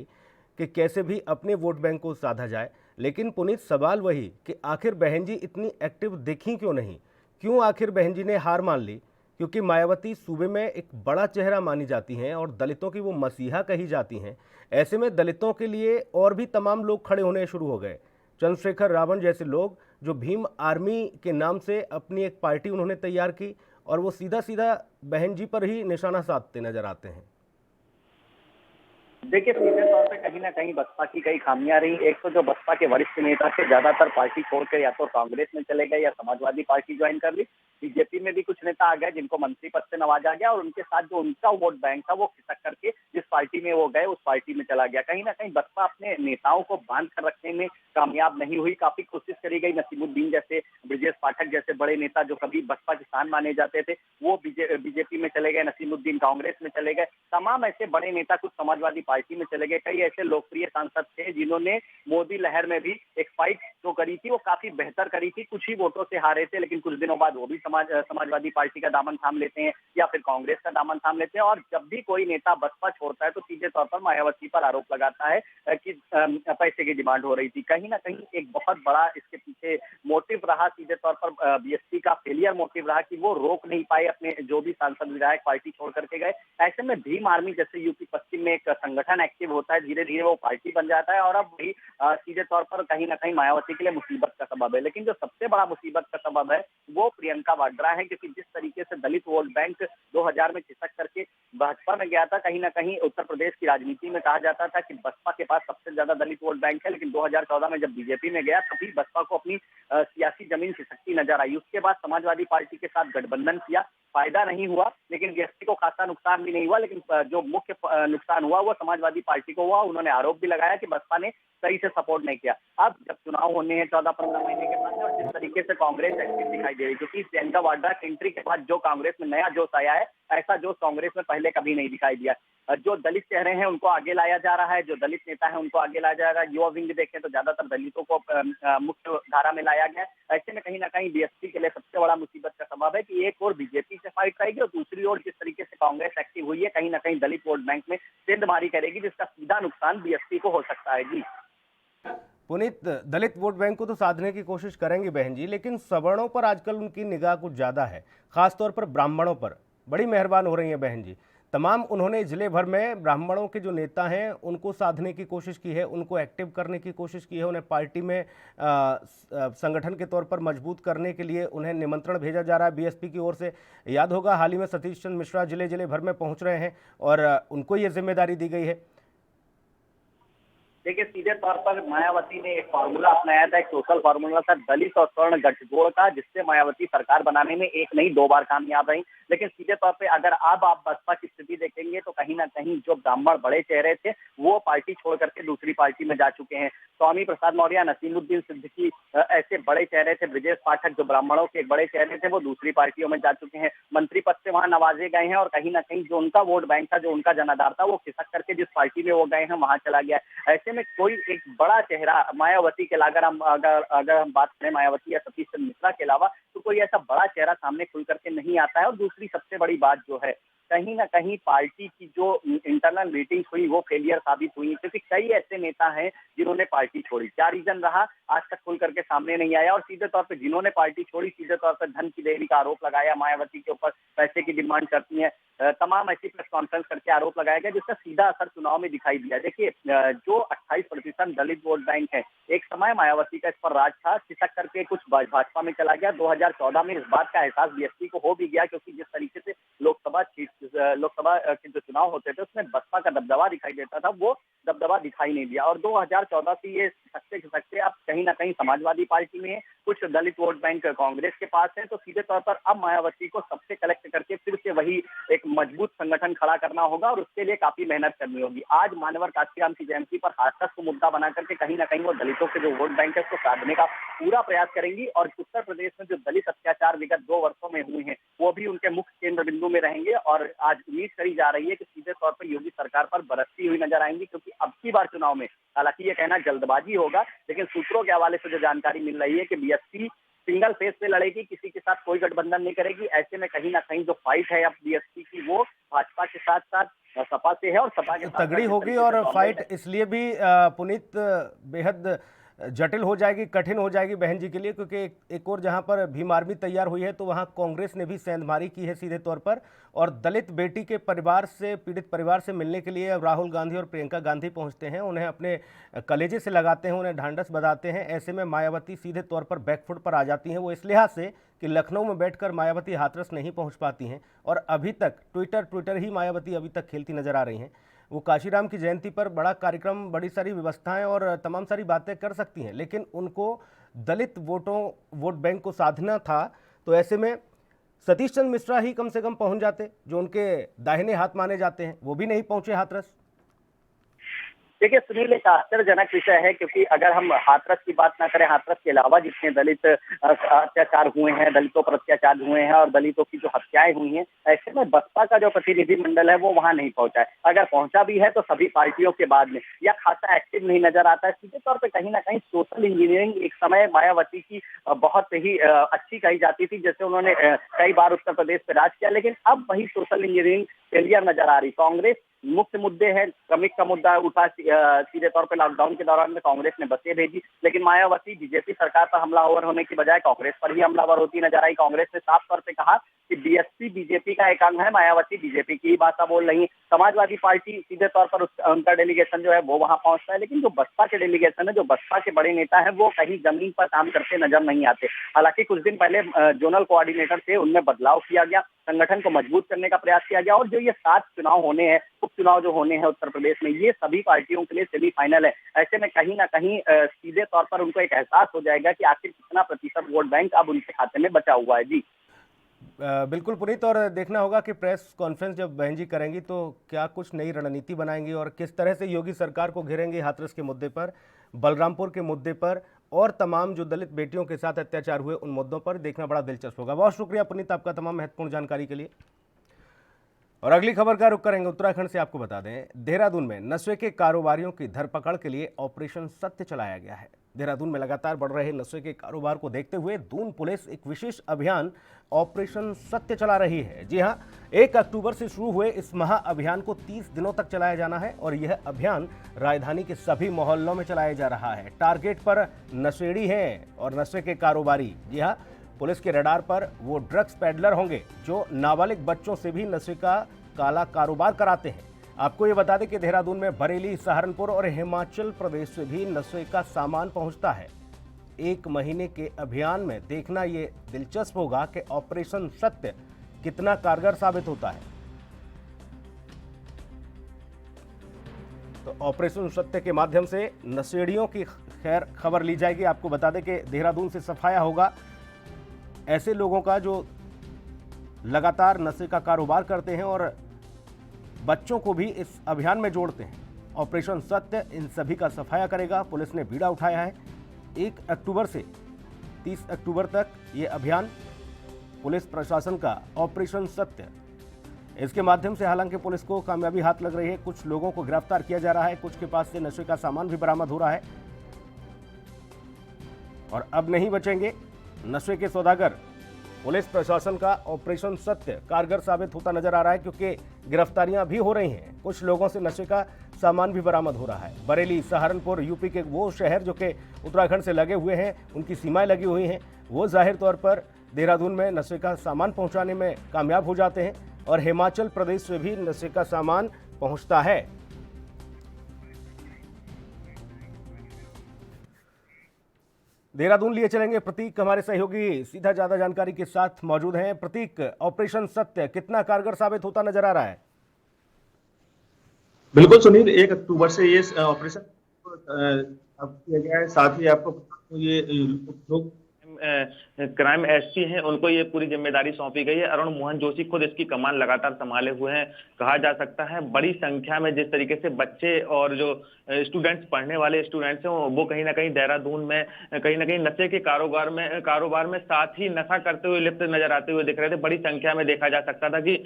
कि कैसे भी अपने वोट बैंक को साधा जाए। लेकिन पुनीत, सवाल वही कि आखिर बहन जी इतनी एक्टिव दिखी क्यों नहीं? क्यों आखिर बहन जी ने हार मान ली? क्योंकि मायावती सूबे में एक बड़ा चेहरा मानी जाती हैं और दलितों की वो मसीहा कही जाती हैं। ऐसे में दलितों के लिए और भी तमाम लोग खड़े होने शुरू हो गए। चंद्रशेखर रावण जैसे लोग जो भीम आर्मी के नाम से अपनी एक पार्टी उन्होंने तैयार की और वो सीधा सीधा बहन जी पर ही निशाना साधते नजर आते हैं। देखिए, सीधे तौर पे कहीं न कहीं बसपा की कई खामियां रही। एक तो जो बसपा के वरिष्ठ नेता थे, ज्यादातर पार्टी छोड़कर या तो कांग्रेस में चले गए या समाजवादी पार्टी ज्वाइन कर ली। बीजेपी में भी कुछ नेता आ गए जिनको मंत्री पद से नवाजा गया, और उनके साथ जो उनका वोट बैंक था वो खिसक करके जिस पार्टी में वो गए उस पार्टी में चला गया। कहीं न कहीं बसपा अपने नेताओं को बांध कर रखने में कामयाब नहीं हुई। काफी कोशिश करी गई। नसीमुद्दीन जैसे, ब्रजेश पाठक जैसे बड़े नेता जो कभी बसपा के किसान माने जाते थे, वो बीजेपी में चले गए। नसीमुद्दीन कांग्रेस में चले गए। तमाम ऐसे बड़े नेता कुछ समाजवादी पार्टी में चले गए। कई ऐसे लोकप्रिय सांसद थे जिन्होंने मोदी लहर में भी एक फाइट जो करी थी वो काफी बेहतर करी थी। कुछ ही वोटों से हारे थे, लेकिन कुछ दिनों बाद वो भी समाजवादी पार्टी का दामन थाम लेते हैं या फिर कांग्रेस का दामन थाम लेते हैं। और जब भी कोई नेता बसपा छोड़ता है तो सीधे तौर पर मायावती पर आरोप लगाता है कि पैसे की डिमांड हो रही थी। कहीं ना कहीं एक बहुत बड़ा इसके पीछे मोटिव रहा। सीधे तौर पर बीएसपी का फेलियर मोटिव रहा कि वो रोक नहीं पाए अपने जो भी सांसद विधायक पार्टी छोड़ करके गए। ऐसे में भीम आर्मी जैसे यूपी पश्चिम में एक संगठन एक्टिव होता है, धीरे धीरे वो पार्टी बन जाता है और अब वही सीधे तौर पर कहीं ना कहीं मायावती के लिए मुसीबत का सबब है। लेकिन जो सबसे बड़ा मुसीबत का सबब है वो प्रियंका वाड्रा है, क्योंकि जिस तरीके से दलित वोट बैंक 2000 में खिसक करके भाजपा में गया था, कहीं ना कहीं उत्तर प्रदेश की राजनीति में कहा जाता था कि बसपा के पास सबसे ज्यादा दलित वोट बैंक है। लेकिन 2014 में जब बीजेपी में गया तभी बसपा को अपनी सियासी जमीन खिसकती नजर आई। उसके बाद समाजवादी पार्टी के साथ गठबंधन किया, फायदा नहीं हुआ, लेकिन बीएसपी को खासा नुकसान भी नहीं हुआ। लेकिन जो मुख्य नुकसान हुआ वो समाजवादी पार्टी को हुआ। उन्होंने आरोप भी लगाया कि बसपा ने सही से सपोर्ट नहीं किया। अब जब चुनाव होने हैं 14-15 महीने के बाद, और जिस तरीके से कांग्रेस एक्टिव दिखाई दे रही है, क्योंकि प्रियंका वाड्रा की एंट्री के बाद जो कांग्रेस में नया जोश आया है, ऐसा जोश कांग्रेस में पहले कभी नहीं दिखाई दिया। जो दलित चेहरे हैं उनको आगे लाया जा रहा है, जो दलित नेता है उनको आगे लाया जा रहा है। युवा विंग देखें तो ज्यादातर दलितों को मुख्य धारा में लाया गया। ऐसे में कहीं ना कहीं बीएसपी के लिए सबसे बड़ा मुसीबत का सबब है कि एक और बीजेपी से फाइट करेगी और दूसरी ओर जिस तरीके से कांग्रेस एक्टिव हुई है, कहीं ना कहीं दलित वोट बैंक में सेंधमारी करेगी, जिसका सीधा नुकसान बीएसपी को हो सकता है। जी पुनीत, दलित वोट बैंक को तो साधने की कोशिश करेंगे बहन जी, लेकिन सवर्णों पर आजकल उनकी निगाह कुछ ज़्यादा है, खासतौर पर ब्राह्मणों पर बड़ी मेहरबान हो रही हैं बहन जी। तमाम उन्होंने जिले भर में ब्राह्मणों के जो नेता हैं उनको साधने की कोशिश की है, उनको एक्टिव करने की कोशिश की है, उन्हें पार्टी में संगठन के तौर पर मजबूत करने के लिए उन्हें निमंत्रण भेजा जा रहा है बीएसपी की ओर से। याद होगा हाल ही में सतीश चंद्र मिश्रा जिले जिले भर में पहुंच रहे हैं और उनको ये जिम्मेदारी दी गई है। देखिए, सीधे तौर पर मायावती ने एक फार्मूला अपनाया था, एक सोशल फार्मूला था दलित और स्वर्ण गठजोड़ का, जिससे मायावती सरकार बनाने में एक नहीं दो बार कामयाब रही। लेकिन सीधे तौर पे अगर अब आप बसपा की स्थिति देखेंगे तो कहीं ना कहीं जो ब्राह्मण बड़े चेहरे थे वो पार्टी छोड़ करके दूसरी पार्टी में जा चुके हैं। स्वामी प्रसाद मौर्य, नसीमुद्दीन सिद्दीकी ऐसे बड़े चेहरे थे। ब्रजेश पाठक जो ब्राह्मणों के एक बड़े चेहरे थे वो दूसरी पार्टियों में जा चुके हैं। मंत्री पद से वहां नवाजे गए हैं और कहीं ना कहीं जो उनका वोट बैंक था, जो उनका जनाधार था, वो खिसक करके जिस पार्टी में वो गए हैं वहां चला गया। ऐसे में कोई एक बड़ा चेहरा मायावती के अगर हम बात करें मायावती या सतीश चंद्र मिश्रा के अलावा, तो कोई ऐसा बड़ा चेहरा सामने खुल करके नहीं आता है। और दूसरी सबसे बड़ी बात जो है, कहीं ना कहीं पार्टी की जो इंटरनल मीटिंग हुई वो फेलियर साबित हुई, क्योंकि कई ऐसे नेता हैं जिन्होंने पार्टी छोड़ी। क्या रीजन रहा आज तक खुल करके सामने नहीं आया। और सीधे तौर पर जिन्होंने पार्टी छोड़ी, सीधे तौर पर धन की देरी का आरोप लगाया, मायावती के ऊपर पैसे की डिमांड करती है, तमाम ऐसी प्रेस कॉन्फ्रेंस करके आरोप लगाया गया, जिसका सीधा असर चुनाव में दिखाई दिया। देखिए, जो 28% दलित वोट बैंक है, एक समय मायावती का इस पर राज था, खिसक करके कुछ भाजपा में चला गया। 2014 में इस बात का एहसास बीएसपी को हो भी गया, क्योंकि जिस तरीके से लोकसभा के जो चुनाव होते थे उसमें बसपा का दबदबा दिखाई देता था, वो दबदबा दिखाई नहीं दिया। और 2014 से ये खिसकते अब कहीं ना कहीं समाजवादी पार्टी में है, कुछ दलित वोट बैंक कांग्रेस के पास है। तो सीधे तौर पर अब मायावती को सबसे कलेक्ट करके फिर से वही एक मजबूत संगठन खड़ा करना होगा और उसके लिए काफी मेहनत करनी होगी। आज मानवर काशीराम की जयंती पर हाथरस को मुद्दा बना करके कहीं ना कहीं वो दलितों के जो वोट बैंक है उसको साधने का पूरा प्रयास करेंगी। और उत्तर प्रदेश में जो दलित अत्याचार विगत 2 वर्षों में हुए हैं वो भी उनके मुख्य केंद्र बिंदु में रहेंगे। और आज उम्मीद करी जा रही है कि सीधे तौर पर योगी सरकार पर बरसती हुई नजर आएंगी, क्योंकि अब की बार चुनाव में, हालांकि ये कहना जल्दबाजी होगा, लेकिन सूत्रों के हवाले से जो जानकारी मिल रही है कि बीएसपी सिंगल फेस पे लड़ेगी, किसी के साथ कोई गठबंधन नहीं करेगी। ऐसे में कहीं ना कहीं जो फाइट है अब बीएसपी की वो भाजपा के साथ साथ सपा से है, और सपा के साथ तगड़ी होगी। और फाइट इसलिए भी पुनीत बेहद जटिल हो जाएगी, कठिन हो जाएगी बहन जी के लिए, क्योंकि एक और जहां पर भीम आर्मी तैयार हुई है तो वहां कांग्रेस ने भी सेंधमारी की है सीधे तौर पर। और दलित बेटी के परिवार से, पीड़ित परिवार से मिलने के लिए अब राहुल गांधी और प्रियंका गांधी पहुंचते हैं, उन्हें अपने कलेजे से लगाते हैं, उन्हें ढांढस बधाते हैं। ऐसे में मायावती सीधे तौर पर बैकफुट पर आ जाती हैं। वो इस लिहाज से कि लखनऊ में बैठकर मायावती हाथरस नहीं पहुंच पाती हैं और अभी तक ट्विटर ही मायावती अभी तक खेलती नजर आ रही हैं। वो काशीराम की जयंती पर बड़ा कार्यक्रम, बड़ी सारी व्यवस्थाएं और तमाम सारी बातें कर सकती हैं, लेकिन उनको दलित वोट बैंक को साधना था। तो ऐसे में सतीश चंद्र मिश्रा ही कम से कम पहुंच जाते, जो उनके दाहिने हाथ माने जाते हैं, वो भी नहीं पहुंचे हाथरस। देखिए सुनील, एक आश्चर्यजनक विषय है, क्योंकि अगर हम हाथरस की बात ना करें, हाथरस के अलावा जितने दलित अत्याचार हुए हैं, दलितों पर अत्याचार हुए हैं और दलितों की जो हत्याएं हुई हैं, ऐसे में बसपा का जो प्रतिनिधिमंडल है वो वहां नहीं पहुंचा है। अगर पहुंचा भी है तो सभी पार्टियों के बाद में, या खासा एक्टिव नहीं नजर आता है। सीधे तौर पर कहीं ना कहीं सोशल इंजीनियरिंग एक समय मायावती की बहुत ही अच्छी कही जाती थी, जैसे उन्होंने कई बार उत्तर प्रदेश पे राज किया, लेकिन अब वही सोशल इंजीनियरिंग फेलियर नजर आ रही। कांग्रेस मुख्य मुद्दे हैं, श्रमिक का मुद्दा उठा सीधे तौर पे लॉकडाउन के दौरान में कांग्रेस ने बसें भेजी, लेकिन मायावती बीजेपी सरकार पर हमलावर होने की बजाय कांग्रेस पर ही हमलावर होती नजर आई। कांग्रेस ने साफ तौर पे कहा कि बीएसपी बीजेपी का एक अंग है, मायावती बीजेपी की ही भाषा बोल रही है। समाजवादी पार्टी सीधे तौर पर उनका डेलीगेशन जो है वो वहां पहुंचता है, लेकिन जो बसपा के डेलीगेशन है, जो बसपा के बड़े नेता है, वो कहीं जमीन पर काम करते नजर नहीं आते। हालांकि कुछ दिन पहले जोनल कोऑर्डिनेटर थे, उनमें बदलाव किया गया, संगठन को मजबूत करने का प्रयास किया गया, और जो ये 7 चुनाव होने हैं, उपचुनाव जो होने हैं उत्तर प्रदेश में, ये सभी पार्टियों के लिए सेमीफाइनल है। ऐसे में कहीं ना कहीं सीधे तौर पर उनको एक एहसास हो जाएगा कि आखिर कितना प्रतिशत वोट बैंक अब उनके खाते में बचा हुआ है। जी बिल्कुल पुनीत, और देखना होगा कि प्रेस कॉन्फ्रेंस जब बहन जी करेंगी तो क्या कुछ नई रणनीति बनाएंगी और किस तरह से योगी सरकार को घेरेंगे हाथरस के मुद्दे पर, बलरामपुर के मुद्दे पर और तमाम जो दलित बेटियों के साथ अत्याचार हुए उन मुद्दों पर। देखना बड़ा दिलचस्प होगा। बहुत शुक्रिया पुनीत आपका तमाम महत्वपूर्ण जानकारी के लिए। और अगली खबर का रुख करेंगे उत्तराखंड से। आपको बता दें, देहरादून में नशे के कारोबारियों की धरपकड़ के लिए ऑपरेशन सत्य चलाया गया है। देहरादून में लगातार बढ़ रहे नशे के कारोबार को देखते हुए दून पुलिस एक विशेष अभियान ऑपरेशन सत्य चला रही है। जी हां, 1 अक्टूबर से शुरू हुए इस महाअभियान को 30 दिनों तक चलाया जाना है और यह अभियान राजधानी के सभी मोहल्लों में चलाया जा रहा है। टारगेट पर नशेड़ी हैं और नशे के कारोबारी। जी हां, पुलिस के रडार पर वो ड्रग्स पेडलर होंगे जो नाबालिग बच्चों से भी नशे का काला कारोबार कराते हैं। आपको ये बता दें कि देहरादून में बरेली, सहारनपुर और हिमाचल प्रदेश से भी नशे का सामान पहुंचता है। 1 महीने के अभियान में देखना ये दिलचस्प होगा कि ऑपरेशन सत्य कितना कारगर साबित होता है। तो ऑपरेशन सत्य के माध्यम से नशेड़ियों की खैर खबर ली जाएगी। आपको बता दें कि देहरादून से सफाया होगा ऐसे लोगों का जो लगातार नशे का कारोबार करते हैं और बच्चों को भी इस अभियान में जोड़ते हैं। ऑपरेशन सत्य इन सभी का सफाया करेगा। पुलिस ने बीड़ा उठाया है। 1 अक्टूबर से 30 अक्टूबर तक ये अभियान पुलिस प्रशासन का ऑपरेशन सत्य, इसके माध्यम से हालांकि पुलिस को कामयाबी हाथ लग रही है। कुछ लोगों को गिरफ्तार किया जा रहा है, कुछ के पास से नशे का सामान भी बरामद हो रहा है। और अब नहीं बचेंगे नशे के सौदागर। पुलिस प्रशासन का ऑपरेशन सत्य कारगर साबित होता नजर आ रहा है, क्योंकि गिरफ्तारियां भी हो रही हैं। कुछ लोगों से नशे का सामान भी बरामद हो रहा है। बरेली, सहारनपुर, यूपी के वो शहर जो कि उत्तराखंड से लगे हुए हैं, उनकी सीमाएं लगी हुई हैं, वो जाहिर तौर पर देहरादून में नशे का सामान पहुंचाने में कामयाब हो जाते हैं और हिमाचल प्रदेश से भी नशे का सामान पहुंचता है। देहरादून लिए चलेंगे प्रतीक, हमारे सहयोगी सीधा ज्यादा जानकारी के साथ मौजूद हैं। प्रतीक, ऑपरेशन सत्य कितना कारगर साबित होता नजर आ रहा है? बिल्कुल सुनील, 1 अक्टूबर से ये ऑपरेशन अब किया गया है। साथ ही आपको बता दूं, ये लोग क्राइम एसपी हैं, उनको ये पूरी जिम्मेदारी सौंपी गई है। अरुण मोहन जोशी खुद इसकी कमान लगातार संभाले हुए हैं। कहा जा सकता है बड़ी संख्या में जिस तरीके से बच्चे और जो स्टूडेंट्स, पढ़ने वाले स्टूडेंट्स हैं, वो कहीं ना कहीं देहरादून में कहीं ना कहीं नशे के कारोबार में साथ ही नशा करते हुए लिप्त नजर आते हुए दिख रहे थे। बड़ी संख्या में देखा जा सकता था कि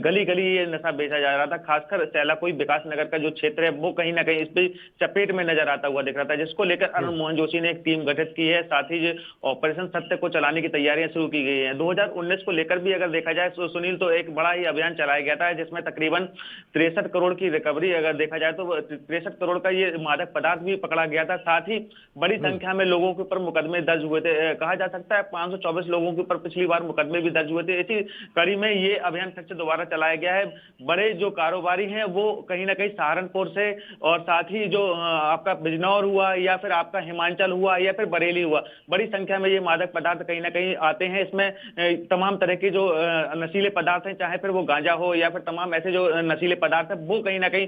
गली गली ये नशा बेचा जा रहा था। खासकर सैलाकोई विकास नगर का जो क्षेत्र है वो कहीं ना कहीं इस पे चपेट में नजर आता हुआ दिख रहा था, जिसको लेकर अरुण मोहन जोशी ने एक टीम गठित की है। साथ ही ऑपरेशन सत्य को चलाने की तैयारियां शुरू की गई हैं। 2019 को लेकर भी अगर देखा जाए तो सुनील, तो एक बड़ा ही अभियान चलाया गया था, जिसमें तकरीबन 63 करोड़ की रिकवरी, अगर देखा जाए तो 63 करोड़ का का ये मादक पदार्थ भी पकड़ा गया था। साथ ही बड़ी संख्या में लोगों के ऊपर मुकदमे दर्ज हुए थे। कहा जा सकता है 524 लोगों के ऊपर पिछली बार मुकदमे भी दर्ज हुए थे। इसी कड़ी में ये अभियान फिर से दोबारा चलाया गया है। बड़े जो कारोबारी हैं वो कहीं ना कहीं सहारनपुर से, और साथ ही जो आपका बिजनौर हुआ या फिर आपका हिमाचल हुआ या फिर बरेली हुआ, बड़ी संख्या में ये मादक पदार्थ कहीं ना कहीं आते हैं। इसमें तमाम तरह के जो नशीले पदार्थ हैं, चाहे फिर वो गांजा हो या फिर तमाम ऐसे जो नशीले पदार्थ है, वो कहीं ना कहीं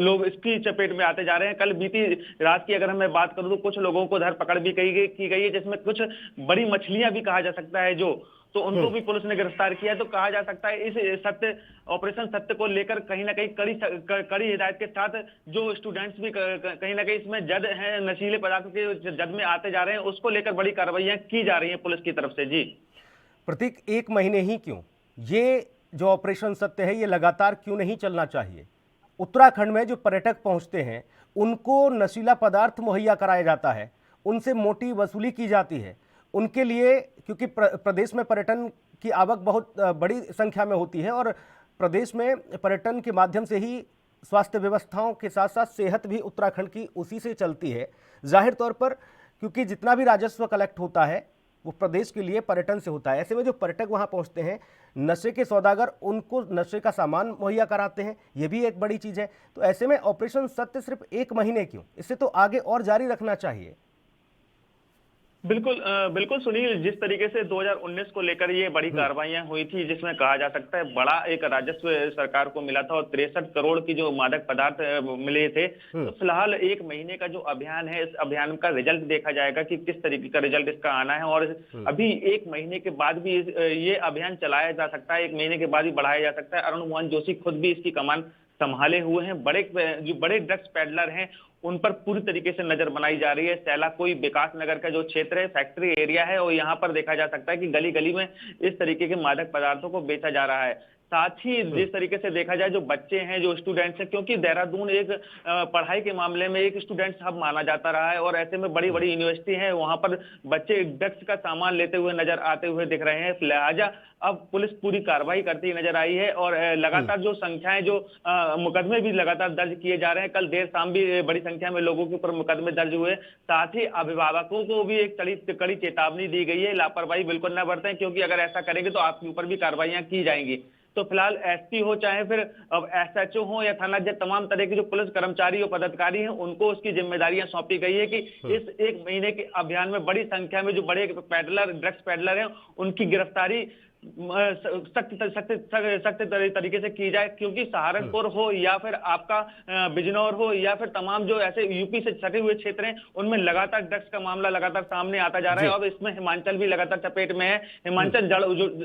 लोग इसकी चपेट में आते जा रहे हैं। कल बीती रात की अगर मैं बात करूं तो कुछ लोगों को धरपकड़ भी की गई है, जिसमें कुछ बड़ी मछलियां भी कहा जा सकता है तो उनको भी पुलिस ने गिरफ्तार किया है। तो कहा जा सकता है इस ऑपरेशन सत्य को लेकर कहीं ना कहीं कड़ी हिदायत के साथ जो स्टूडेंट्स भी कहीं ना कहीं इसमें जद हैं, नशीले पदार्थों के जद में आते जा रहे हैं, उसको लेकर बड़ी कार्रवाइयां की जा रही हैं पुलिस की तरफ से। जी प्रतीक, 1 महीने ही क्यों, ये जो ऑपरेशन सत्य है ये लगातार क्यों नहीं चलना चाहिए? उत्तराखंड में जो पर्यटक पहुंचते हैं उनको नशीला पदार्थ मुहैया कराया जाता है, उनसे मोटी वसूली की जाती है उनके लिए, क्योंकि प्रदेश में पर्यटन की आवक बहुत बड़ी संख्या में होती है और प्रदेश में पर्यटन के माध्यम से ही स्वास्थ्य व्यवस्थाओं के साथ साथ सेहत भी उत्तराखंड की उसी से चलती है। जाहिर तौर पर क्योंकि जितना भी राजस्व कलेक्ट होता है वो प्रदेश के लिए पर्यटन से होता है। ऐसे में जो पर्यटक वहाँ पहुँचते हैं, नशे के सौदागर उनको नशे का सामान मुहैया कराते हैं, ये भी एक बड़ी चीज़ है। तो ऐसे में ऑपरेशन सत्य सिर्फ 1 महीने क्यों, इससे तो आगे और जारी रखना चाहिए। बिल्कुल सुनील, जिस तरीके से 2019 को लेकर ये बड़ी कार्रवाइयां हुई थी, जिसमें कहा जा सकता है बड़ा एक राजस्व सरकार को मिला था और 63 करोड़ की जो मादक पदार्थ मिले थे। तो फिलहाल 1 महीने का जो अभियान है, इस अभियान का रिजल्ट देखा जाएगा कि किस तरीके का रिजल्ट इसका आना है। और अभी 1 महीने के बाद भी ये अभियान चलाया जा सकता है, 1 महीने के बाद भी बढ़ाया जा सकता है। अरुण मोहन जोशी खुद भी इसकी कमान संभाले हुए हैं। जो बड़े ड्रग्स पेडलर हैं उन पर पूरी तरीके से नजर बनाई जा रही है। सैला कोई विकास नगर का जो क्षेत्र है, फैक्ट्री एरिया है, और यहाँ पर देखा जा सकता है कि गली गली में इस तरीके के मादक पदार्थों को बेचा जा रहा है। साथ ही जिस तरीके से देखा जाए, जो बच्चे हैं, जो स्टूडेंट्स हैं, क्योंकि देहरादून एक पढ़ाई के मामले में एक स्टूडेंट्स हब माना जाता रहा है और ऐसे में बड़ी बड़ी यूनिवर्सिटी है, वहां पर बच्चे ड्रग्स का सामान लेते हुए नजर आते हुए दिख रहे हैं। लिहाजा अब पुलिस पूरी कार्रवाई करती नजर आई है और लगातार जो संख्याएं, जो मुकदमे भी लगातार दर्ज किए जा रहे हैं। कल देर शाम भी बड़ी संख्या में लोगों के ऊपर मुकदमे दर्ज हुए। साथ ही अभिभावकों को भी एक कड़ी चेतावनी दी गई है, लापरवाही बिल्कुल न बरतें, क्योंकि अगर ऐसा करेंगे तो आपके ऊपर भी कार्रवाइयां की जाएंगी। तो फिलहाल एसपी हो, चाहे फिर अब एसएचओ हो या थाना जज, तमाम तरह के जो पुलिस कर्मचारी और पदाधिकारी हैं, उनको उसकी जिम्मेदारियां सौंपी गई है कि इस 1 महीने के अभियान में बड़ी संख्या में जो बड़े पेडलर, ड्रग्स पेडलर हैं, उनकी गिरफ्तारी सख्त तरीके से की जाए। क्योंकि सहारनपुर हो या फिर आपका बिजनौर हो या फिर तमाम जो ऐसे यूपी से सटे हुए क्षेत्र हैं, उनमें लगातार ड्रग्स का मामला लगातार सामने आता जा रहा है। और इसमें हिमाचल भी लगातार चपेट में है। हिमाचल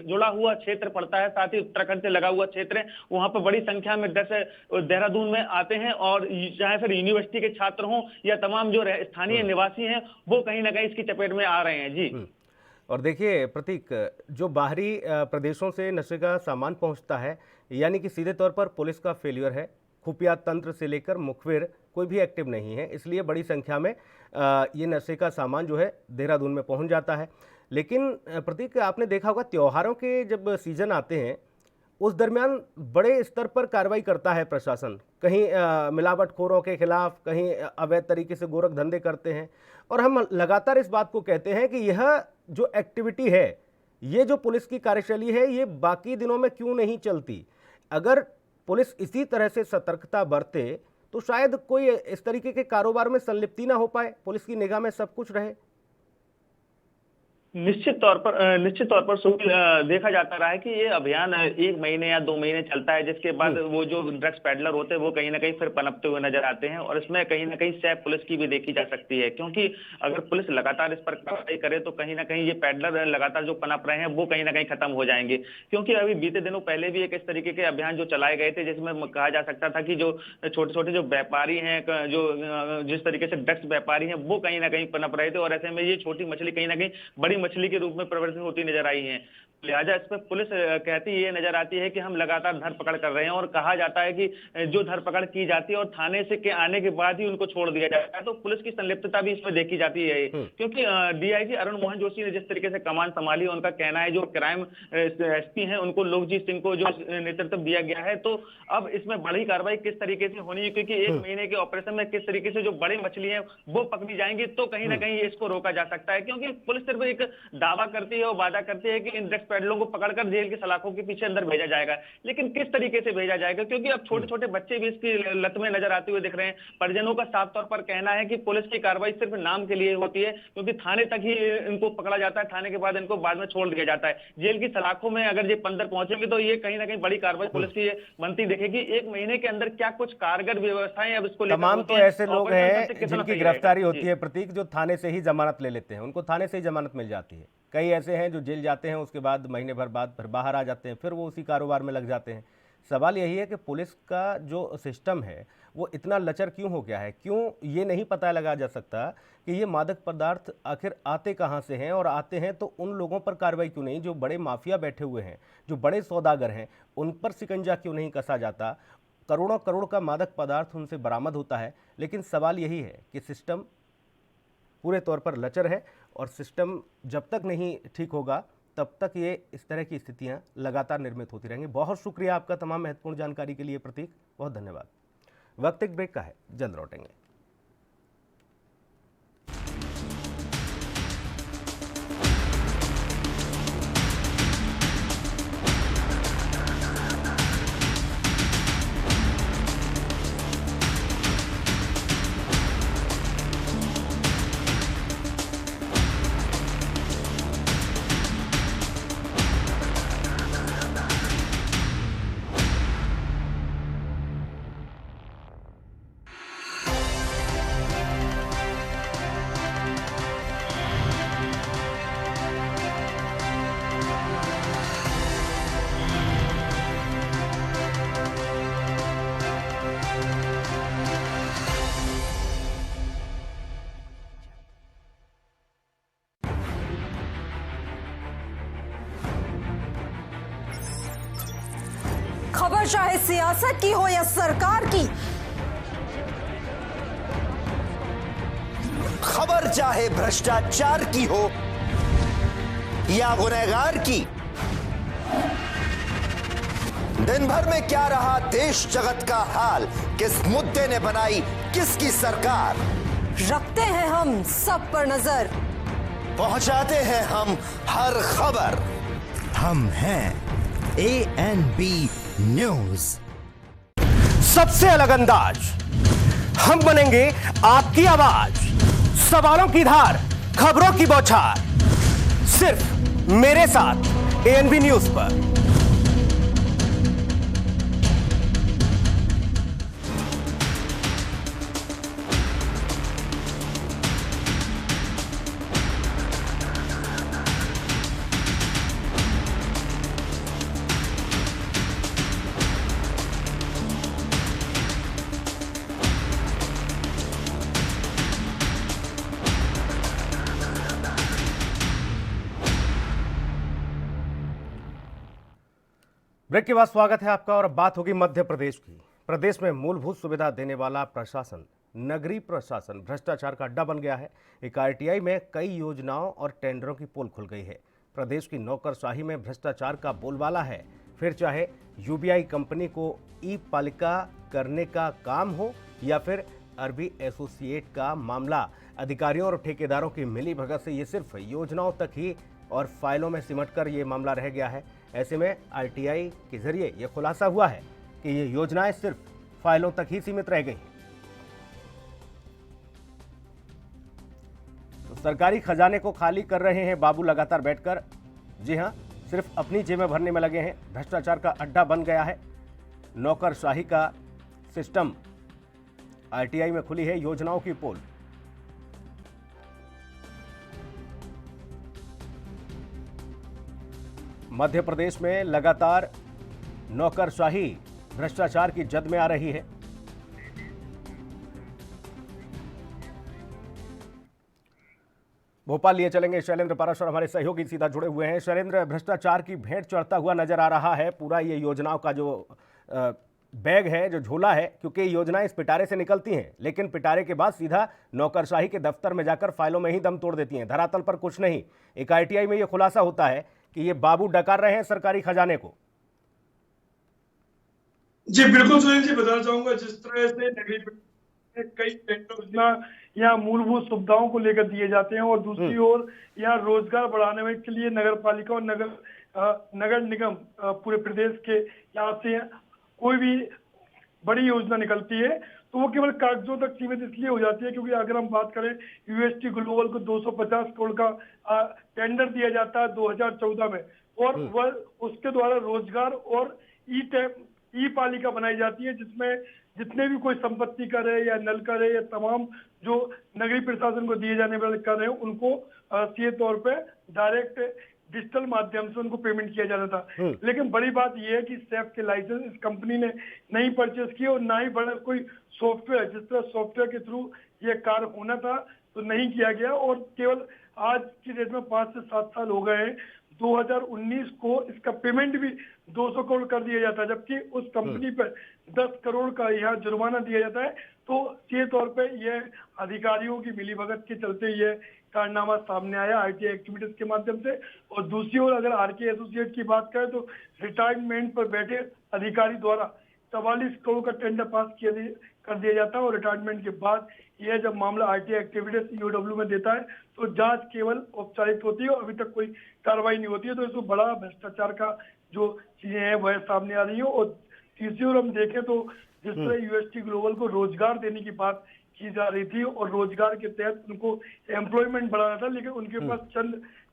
जुड़ा हुआ क्षेत्र पड़ता है, साथ ही उत्तराखंड से लगा हुआ क्षेत्र है। वहां पर बड़ी संख्या में ड्रग्स देहरादून में आते हैं और चाहे फिर यूनिवर्सिटी के छात्र हों या तमाम जो स्थानीय निवासी हैं, वो कहीं ना कहीं इसकी चपेट में आ रहे हैं। जी और देखिए प्रतीक, जो बाहरी प्रदेशों से नशे का सामान पहुंचता है, यानी कि सीधे तौर पर पुलिस का फेलियर है। खुफिया तंत्र से लेकर मुखबिर कोई भी एक्टिव नहीं है, इसलिए बड़ी संख्या में ये नशे का सामान जो है देहरादून में पहुंच जाता है। लेकिन प्रतीक, आपने देखा होगा त्योहारों के जब सीजन आते हैं उस दरमियान बड़े स्तर पर कार्रवाई करता है प्रशासन। कहीं मिलावटखोरों के खिलाफ, कहीं अवैध तरीके से गोरख धंधे करते हैं। और हम लगातार इस बात को कहते हैं कि यह जो एक्टिविटी है, ये जो पुलिस की कार्यशैली है, ये बाकी दिनों में क्यों नहीं चलती? अगर पुलिस इसी तरह से सतर्कता बरते तो शायद कोई इस तरीके के कारोबार में संलिप्ति ना हो पाए, पुलिस की निगाह में सब कुछ रहे। निश्चित तौर पर सुनील, देखा जाता रहा है कि ये अभियान 1 महीने या 2 महीने चलता है, जिसके बाद वो जो ड्रग्स पेडलर होते हैं वो कहीं ना कहीं फिर पनपते हुए नजर आते हैं। और इसमें कहीं ना कहीं सह पुलिस की भी देखी जा सकती है, क्योंकि अगर पुलिस लगातार इस पर कार्रवाई करे तो कहीं ना कहीं ये पेडलर लगातार जो पनप रहे हैं वो कहीं ना कहीं खत्म हो जाएंगे। क्योंकि अभी बीते दिनों पहले भी एक इस तरीके के अभियान जो चलाए गए थे, जिसमें कहा जा सकता था कि जो छोटे छोटे जो व्यापारी हैं, जो जिस तरीके से ड्रग्स व्यापारी हैं, वो कहीं ना कहीं पनप रहे थे और ऐसे में ये छोटी मछली कहीं ना कहीं बड़ी मछली के रूप में परिवर्तित होती नजर आई है। लिहाजा इस पर पुलिस कहती ये नजर आती है कि हम लगातार धरपकड़ कर रहे हैं, और कहा जाता है कि जो धरपकड़ की जाती है और थाने से के आने के बाद ही उनको छोड़ दिया जाता है, तो पुलिस की संलिप्तता भी इसमें देखी जाती है। क्योंकि डीआईजी अरुण मोहन जोशी ने जिस तरीके से कमान संभाली, उनका कहना है जो क्राइम एसपी हैं उनको लोकजीत सिंह को जो नेतृत्व दिया गया है, तो अब इसमें बड़ी कार्रवाई किस तरीके से होनी है, क्योंकि 1 महीने के ऑपरेशन में किस तरीके से जो बड़ी मछली है वो पकड़ी जाएंगी, तो कहीं ना कहीं इसको रोका जा सकता है। क्योंकि पुलिस सिर्फ एक दावा करती है और वादा करती है कि इन ड्रग्स पेडलरों को पकड़कर जेल की सलाखों के पीछे अंदर भेजा जाएगा, लेकिन किस तरीके से भेजा जाएगा, क्योंकि अब छोटे छोटे बच्चे भी इसकी लत में नजर आते हुए दिख रहे हैं। परिजनों का साफ तौर पर कहना है कि पुलिस की कार्रवाई सिर्फ नाम के लिए होती है, क्योंकि थाने तक ही इनको पकड़ा जाता है, थाने के बाद इनको बाद में छोड़ दिया जाता है। जेल की सलाखों में अगर ये अंदर पहुंचेंगे तो ये कहीं ना कहीं बड़ी कार्रवाई पुलिस की बनती दिखेगी। 1 महीने के अंदर क्या कुछ कारगर व्यवस्थाएं अब इसको तमाम तो ऐसे लोग हैं जिनकी गिरफ्तारी होती है प्रतीक, जो थाने से ही जमानत ले लेते हैं, उनको थाने से ही जमानत मिल जाती है। कई ऐसे हैं जो जेल जाते हैं, उसके बाद महीने भर बाद फिर बाहर आ जाते हैं, फिर वो उसी कारोबार में लग जाते हैं। सवाल यही है कि पुलिस का जो सिस्टम है वो इतना लचर क्यों हो गया है? क्यों ये नहीं पता लगा जा सकता कि ये मादक पदार्थ आखिर आते कहाँ से हैं, और आते हैं तो उन लोगों पर कार्रवाई क्यों नहीं, जो बड़े माफिया बैठे हुए हैं, जो बड़े सौदागर हैं, उन पर शिकंजा क्यों नहीं कसा जाता? करोड़ों करोड़ का मादक पदार्थ उनसे बरामद होता है, लेकिन सवाल यही है कि सिस्टम पूरे तौर पर लचर है, और सिस्टम जब तक नहीं ठीक होगा तब तक ये इस तरह की स्थितियां लगातार निर्मित होती रहेंगी। बहुत शुक्रिया आपका तमाम महत्वपूर्ण जानकारी के लिए प्रतीक, बहुत धन्यवाद। वक्त एक ब्रेक का है, जल्द लौटेंगे। खबर चाहे सियासत की हो या सरकार की, खबर चाहे भ्रष्टाचार की हो या गुनहगार की, दिन भर में क्या रहा देश जगत का हाल, किस मुद्दे ने बनाई किसकी सरकार, रखते हैं हम सब पर नजर, पहुंचाते हैं हम हर खबर। हम हैं ANB न्यूज। सबसे अलग अंदाज, हम बनेंगे आपकी आवाज, सवालों की धार, खबरों की बौछार, सिर्फ मेरे साथ ANB न्यूज पर। ब्रेक के बाद स्वागत है आपका, और अब बात होगी मध्य प्रदेश की। प्रदेश में मूलभूत सुविधा देने वाला प्रशासन, नगरीय प्रशासन भ्रष्टाचार का अड्डा बन गया है। एक RTI में कई योजनाओं और टेंडरों की पोल खुल गई है। प्रदेश की नौकरशाही में भ्रष्टाचार का बोलबाला है। फिर चाहे UBI कंपनी को ई-पालिका करने का काम हो या फिर अरबी एसोसिएट का मामला, अधिकारियों और ठेकेदारों की मिलीभगत से ये सिर्फ योजनाओं तक ही और फाइलों में सिमटकर ये मामला रह गया है। ऐसे में RTI के जरिए ये खुलासा हुआ है कि ये योजनाएं सिर्फ फाइलों तक ही सीमित रह गई हैं। तो सरकारी खजाने को खाली कर रहे हैं बाबू लगातार बैठकर। जी हां, सिर्फ अपनी जेबें भरने में लगे हैं। भ्रष्टाचार का अड्डा बन गया है। नौकरशाही का सिस्टम। RTI में खुली है योजनाओं की पोल। मध्य प्रदेश में लगातार नौकरशाही भ्रष्टाचार की जद में आ रही है। भोपाल लिए चलेंगे। शैलेंद्र पाराशर हमारे सहयोगी सीधा जुड़े हुए हैं। शैलेंद्र, भ्रष्टाचार की भेंट चढ़ता हुआ नजर आ रहा है पूरा ये योजनाओं का जो बैग है, जो झोला है, क्योंकि योजनाएं इस पिटारे से निकलती हैं, लेकिन पिटारे के बाद सीधा नौकरशाही के दफ्तर में जाकर फाइलों में ही दम तोड़ देती हैं, धरातल पर कुछ नहीं। एक आईटीआई में ये खुलासा होता है कि ये बाबू डकार रहे हैं सरकारी खजाने को। जी बिल्कुल सुनील जी, बताना चाहूंगा जिस तरह से नगरीय कई योजना यहाँ मूलभूत सुविधाओं को लेकर दिए जाते हैं और दूसरी ओर यहाँ रोजगार बढ़ाने में के लिए नगर पालिका और नगर निगम पूरे प्रदेश के यहाँ से कोई भी बड़ी योजना निकलती है तो वो केवल कागजों तक सीमित इसलिए हो जाती है क्योंकि अगर हम बात करें यूएसटी ग्लोबल को 250 करोड़ का टेंडर दिया जाता है 2014 में और वह उसके द्वारा रोजगार और ई पालिका बनाई जाती है जिसमें जितने भी कोई संपत्ति कर है या नल कर है या तमाम जो नगरीय प्रशासन को दिए जाने वाले कर है उनको सीधे तौर पे डायरेक्ट डिजिटल माध्यम से उनको पेमेंट किया जाता था। लेकिन बड़ी बात यह है कि सेफ के लाइसेंस इस कंपनी ने नहीं परचेज किए और ना ही बड़ा कोई सॉफ्टवेयर, जिस तरह सॉफ्टवेयर के थ्रू ये कार्य होना था तो नहीं किया गया और केवल आज की डेट में 5 से 7 साल हो गए हैं। 2019 को इसका पेमेंट भी 200 करोड़ कर दिया जाता है जबकि उस कंपनी पर 10 करोड़ का यहाँ जुर्माना दिया जाता है। तो सीधे तौर पे ये अधिकारियों की मिलीभगत के चलते ये कारनामा सामने आया आईटी एक्टिविटीज के माध्यम से। और दूसरी ओर अगर आरके एसोसिएट की बात करें तो रिटायरमेंट पर बैठे अधिकारी द्वारा 44 करोड़ का टेंडर पास कर दिया जाता है और रिटायरमेंट के बाद यह जब मामला आईटी एक्टिविटीज ईओडब्ल्यू में देता है तो जांच केवल औपचारिक होती है और अभी तक कोई कार्रवाई नहीं होती है। तो इसमें बड़ा भ्रष्टाचार का जो चीजें हैं वह सामने आ रही है। और तीसरी ओर हम देखें तो जिस तरह यूएसटी ग्लोबल को रोजगार देने की बात की जा रही थी और रोजगार के तहत उनको एम्प्लॉयमेंट बढ़ाना था लेकिन उनके पास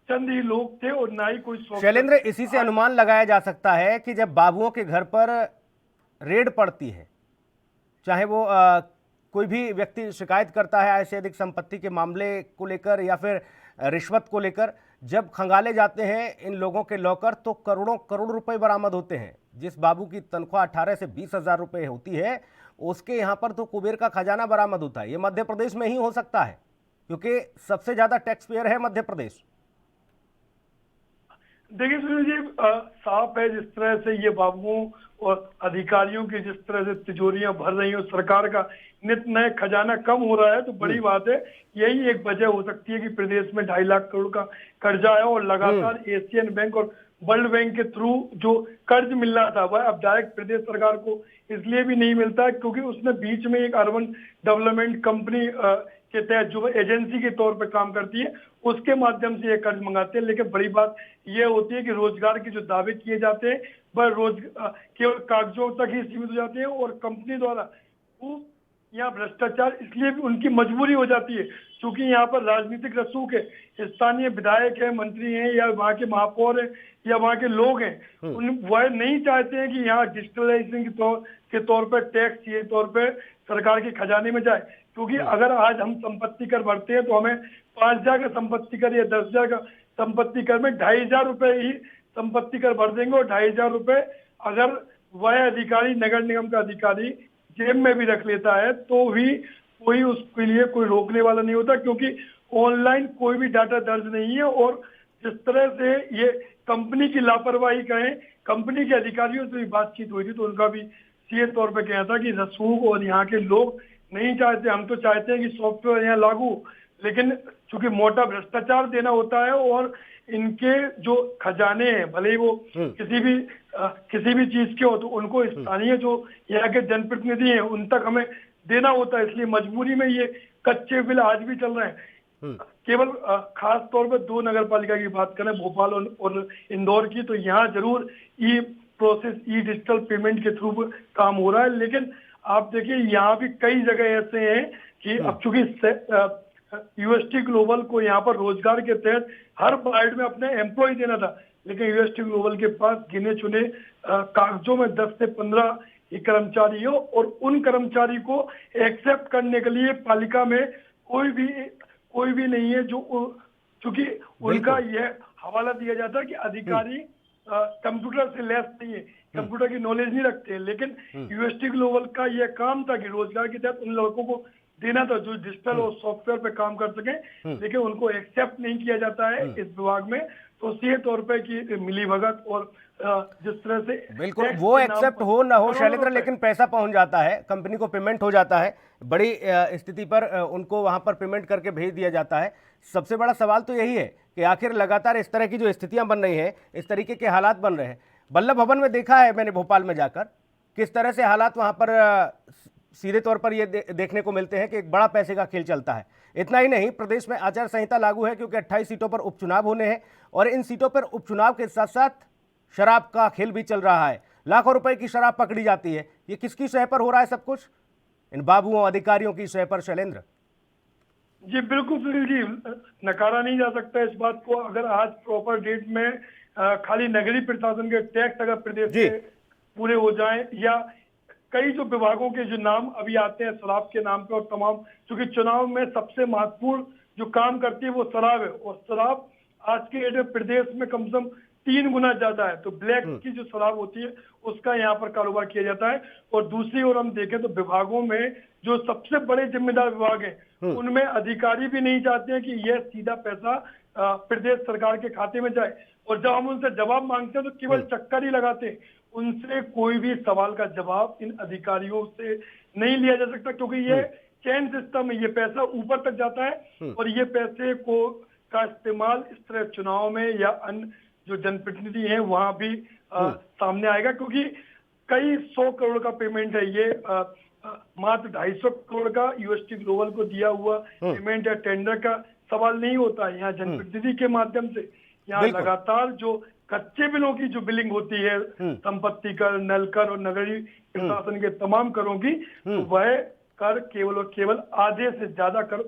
चंद ही लोग थे और ना ही कोई। शैलेंद्र, इसी से अनुमान लगाया जा सकता है कि जब बाबुओं के घर पर रेड पड़ती है, चाहे वो कोई भी व्यक्ति शिकायत करता है ऐसे अधिक संपत्ति के मामले को लेकर या फिर रिश्वत को लेकर, जब खंगाले जाते हैं इन लोगों के लॉकर तो करोड़ों करोड़ रुपए बरामद होते हैं। जिस बाबू की तनख्वाह 18 से 20 हजार रुपए होती है उसके यहाँ पर तो कुबेर का खजाना बरामद होता है। ये मध्य प्रदेश में ही हो सकता है क्योंकि सबसे ज्यादा टैक्स पेयर है मध्य प्रदेश। देखिए सुनील जी, साफ है जिस तरह से ये बाबुओं और अधिकारियों की जिस तरह से तिजोरियां भर रही हैं, सरकार का नित नए खजाना कम हो रहा है तो बड़ी बात है। यही एक वजह हो सकती है कि प्रदेश में 2.5 लाख करोड़ का कर्जा है और लगातार एशियन बैंक और वर्ल्ड बैंक के थ्रू जो कर्ज मिल रहा था वह अब डायरेक्ट प्रदेश सरकार को इसलिए भी नहीं मिलता क्योंकि उसने बीच में एक अर्बन डेवलपमेंट कंपनी के तहत जो एजेंसी के तौर पर काम करती है उसके माध्यम से ये कर्ज मंगाते हैं। लेकिन बड़ी बात यह होती है कि रोजगार के जो दावे किए जाते हैं वह केवल कागजों तक ही सीमित हो जाते हैं और कंपनी द्वारा यहाँ भ्रष्टाचार इसलिए भी उनकी मजबूरी हो जाती है क्योंकि यहाँ पर राजनीतिक रसूख है, स्थानीय विधायक है, मंत्री हैं या वहाँ के महापौर हैं या वहाँ के लोग हैं, वह नहीं चाहते हैं कि यहाँ डिजिटलाइजेशन के तौर पर टैक्स ये तौर पर सरकार के खजाने में जाए। क्योंकि अगर आज हम संपत्ति कर भरते हैं तो हमें 5,000 का संपत्ति कर या 10,000 का संपत्ति कर में 2,500 रुपए ही संपत्ति कर भर देंगे और 2,500 रुपए अगर वह अधिकारी नगर निगम का अधिकारी जेब में भी रख लेता है तो भी कोई उसके लिए कोई रोकने वाला नहीं होता क्योंकि ऑनलाइन कोई भी डाटा दर्ज नहीं है। और जिस तरह से ये कंपनी की लापरवाही कहें, कंपनी के अधिकारियों से भी बातचीत हुई थी तो उनका भी सीधे तौर पे कहना था कि रसूख और यहाँ के लोग नहीं चाहते, हम तो चाहते हैं कि सॉफ्टवेयर यहाँ लागू, लेकिन चूंकि मोटा भ्रष्टाचार देना होता है और इनके जो खजाने हैं भले ही वो किसी भी चीज के हो तो उनको स्थानीय जो यहाँ के जनप्रतिनिधि हैं उन तक हमें देना होता है, इसलिए मजबूरी में ये कच्चे बिल आज भी चल रहे हैं। केवल खास तौर पर 2 नगर पालिका की बात करें, भोपाल और इंदौर की, तो यहाँ जरूर ई डिजिटल पेमेंट के थ्रू काम हो रहा है। लेकिन आप देखिए यहाँ भी कई जगह ऐसे हैं कि अब चूंकि यूएसटी ग्लोबल को यहाँ पर रोजगार के तहत हर प्राइवेट में अपने एम्प्लॉय देना था लेकिन यूएसटी ग्लोबल के पास गिने चुने कागजों में 10 से 15 ही कर्मचारी हो और उन कर्मचारी को एक्सेप्ट करने के लिए पालिका में कोई भी नहीं है जो चूंकि उनका यह हवाला दिया जाता है कि अधिकारी कंप्यूटर से लैस नहीं है, कंप्यूटर की नॉलेज नहीं रखते हैं। लेकिन यूएसटी ग्लोबल का यह काम था कि रोजगार के तहत उन लड़कों को देना था, जो डिजिटल और सॉफ्टवेयर पे काम कर सके, लेकिन उनको एक्सेप्ट नहीं किया जाता है इस विभाग में। तो सीधे तौर पे की मिलीभगत और जिस तरह से बिल्कुल, टैक्स वो के नाम एक्सेप्ट पर हो ना हो करोड़ों शैलेंद्र, रुपए- लेकिन पैसा पहुंच जाता है, कंपनी को पेमेंट हो जाता है, बड़ी स्थिति पर उनको वहां पर पेमेंट करके भेज दिया जाता है। सबसे बड़ा सवाल तो यही है कि आखिर लगातार इस तरह की जो स्थितियां बन रही हैं, इस तरीके के हालात बन रहे हैं। वल्लभ भवन में देखा है मैंने भोपाल में जाकर, किस तरह से हालात वहां पर सीधे तौर पर ये देखने को मिलते हैं कि एक बड़ा पैसे का खेल चलता है। इतना ही नहीं, प्रदेश में आचार संहिता लागू है क्योंकि 28 सीटों पर उपचुनाव होने हैं और इन सीटों पर उपचुनाव के साथ साथ शराब का खेल भी चल रहा है। लाखों रुपए की शराब पकड़ी जाती है। ये किसकी शह पर हो रहा है सब कुछ? इन बाबुओं अधिकारियों की शह पर शैलेंद्र। जी बिल्कुल सुनील जी, नकारा नहीं जा सकता इस बात को। अगर आज प्रॉपर डेट में खाली नगरीय प्रशासन के टैक्स अगर प्रदेश जी। में पूरे हो जाएं, या कई जो विभागों के जो नाम अभी आते हैं शराब के नाम पे, और तमाम, क्योंकि चुनाव में सबसे महत्वपूर्ण जो काम करती है वो शराब है, और शराब आज के डेट में प्रदेश में कम से कम 3 गुना ज्यादा है। तो ब्लैक की जो शराब होती है उसका यहाँ पर कारोबार किया जाता है। और दूसरी ओर हम देखें तो विभागों में जो सबसे बड़े जिम्मेदार विभाग हैं, उनमें अधिकारी भी नहीं चाहते हैं कि यह सीधा पैसा प्रदेश सरकार के खाते में जाए, और जब हम उनसे जवाब मांगते हैं तो केवल चक्कर ही लगाते हैं। उनसे कोई भी सवाल का जवाब इन अधिकारियों से नहीं लिया जा सकता, क्योंकि ये चैन सिस्टम है, ये पैसा ऊपर तक जाता है, और ये पैसे को का इस्तेमाल इस तरह चुनाव में या अन्य जो जनप्रतिनिधि हैं वहां भी सामने आएगा, क्योंकि कई 100 करोड़ का पेमेंट है। ये मात्र 250 करोड़ का यूएसटी ग्लोबल को दिया हुआ पेमेंट या टेंडर का सवाल नहीं होता है। यहाँ जनप्रतिनिधि के माध्यम से यहाँ लगातार जो कच्चे बिलों की जो बिलिंग होती है, संपत्ति कर, नल कर और नगरीय प्रशासन के तमाम करों की, तो वह कर केवल और केवल आधे से ज्यादा कर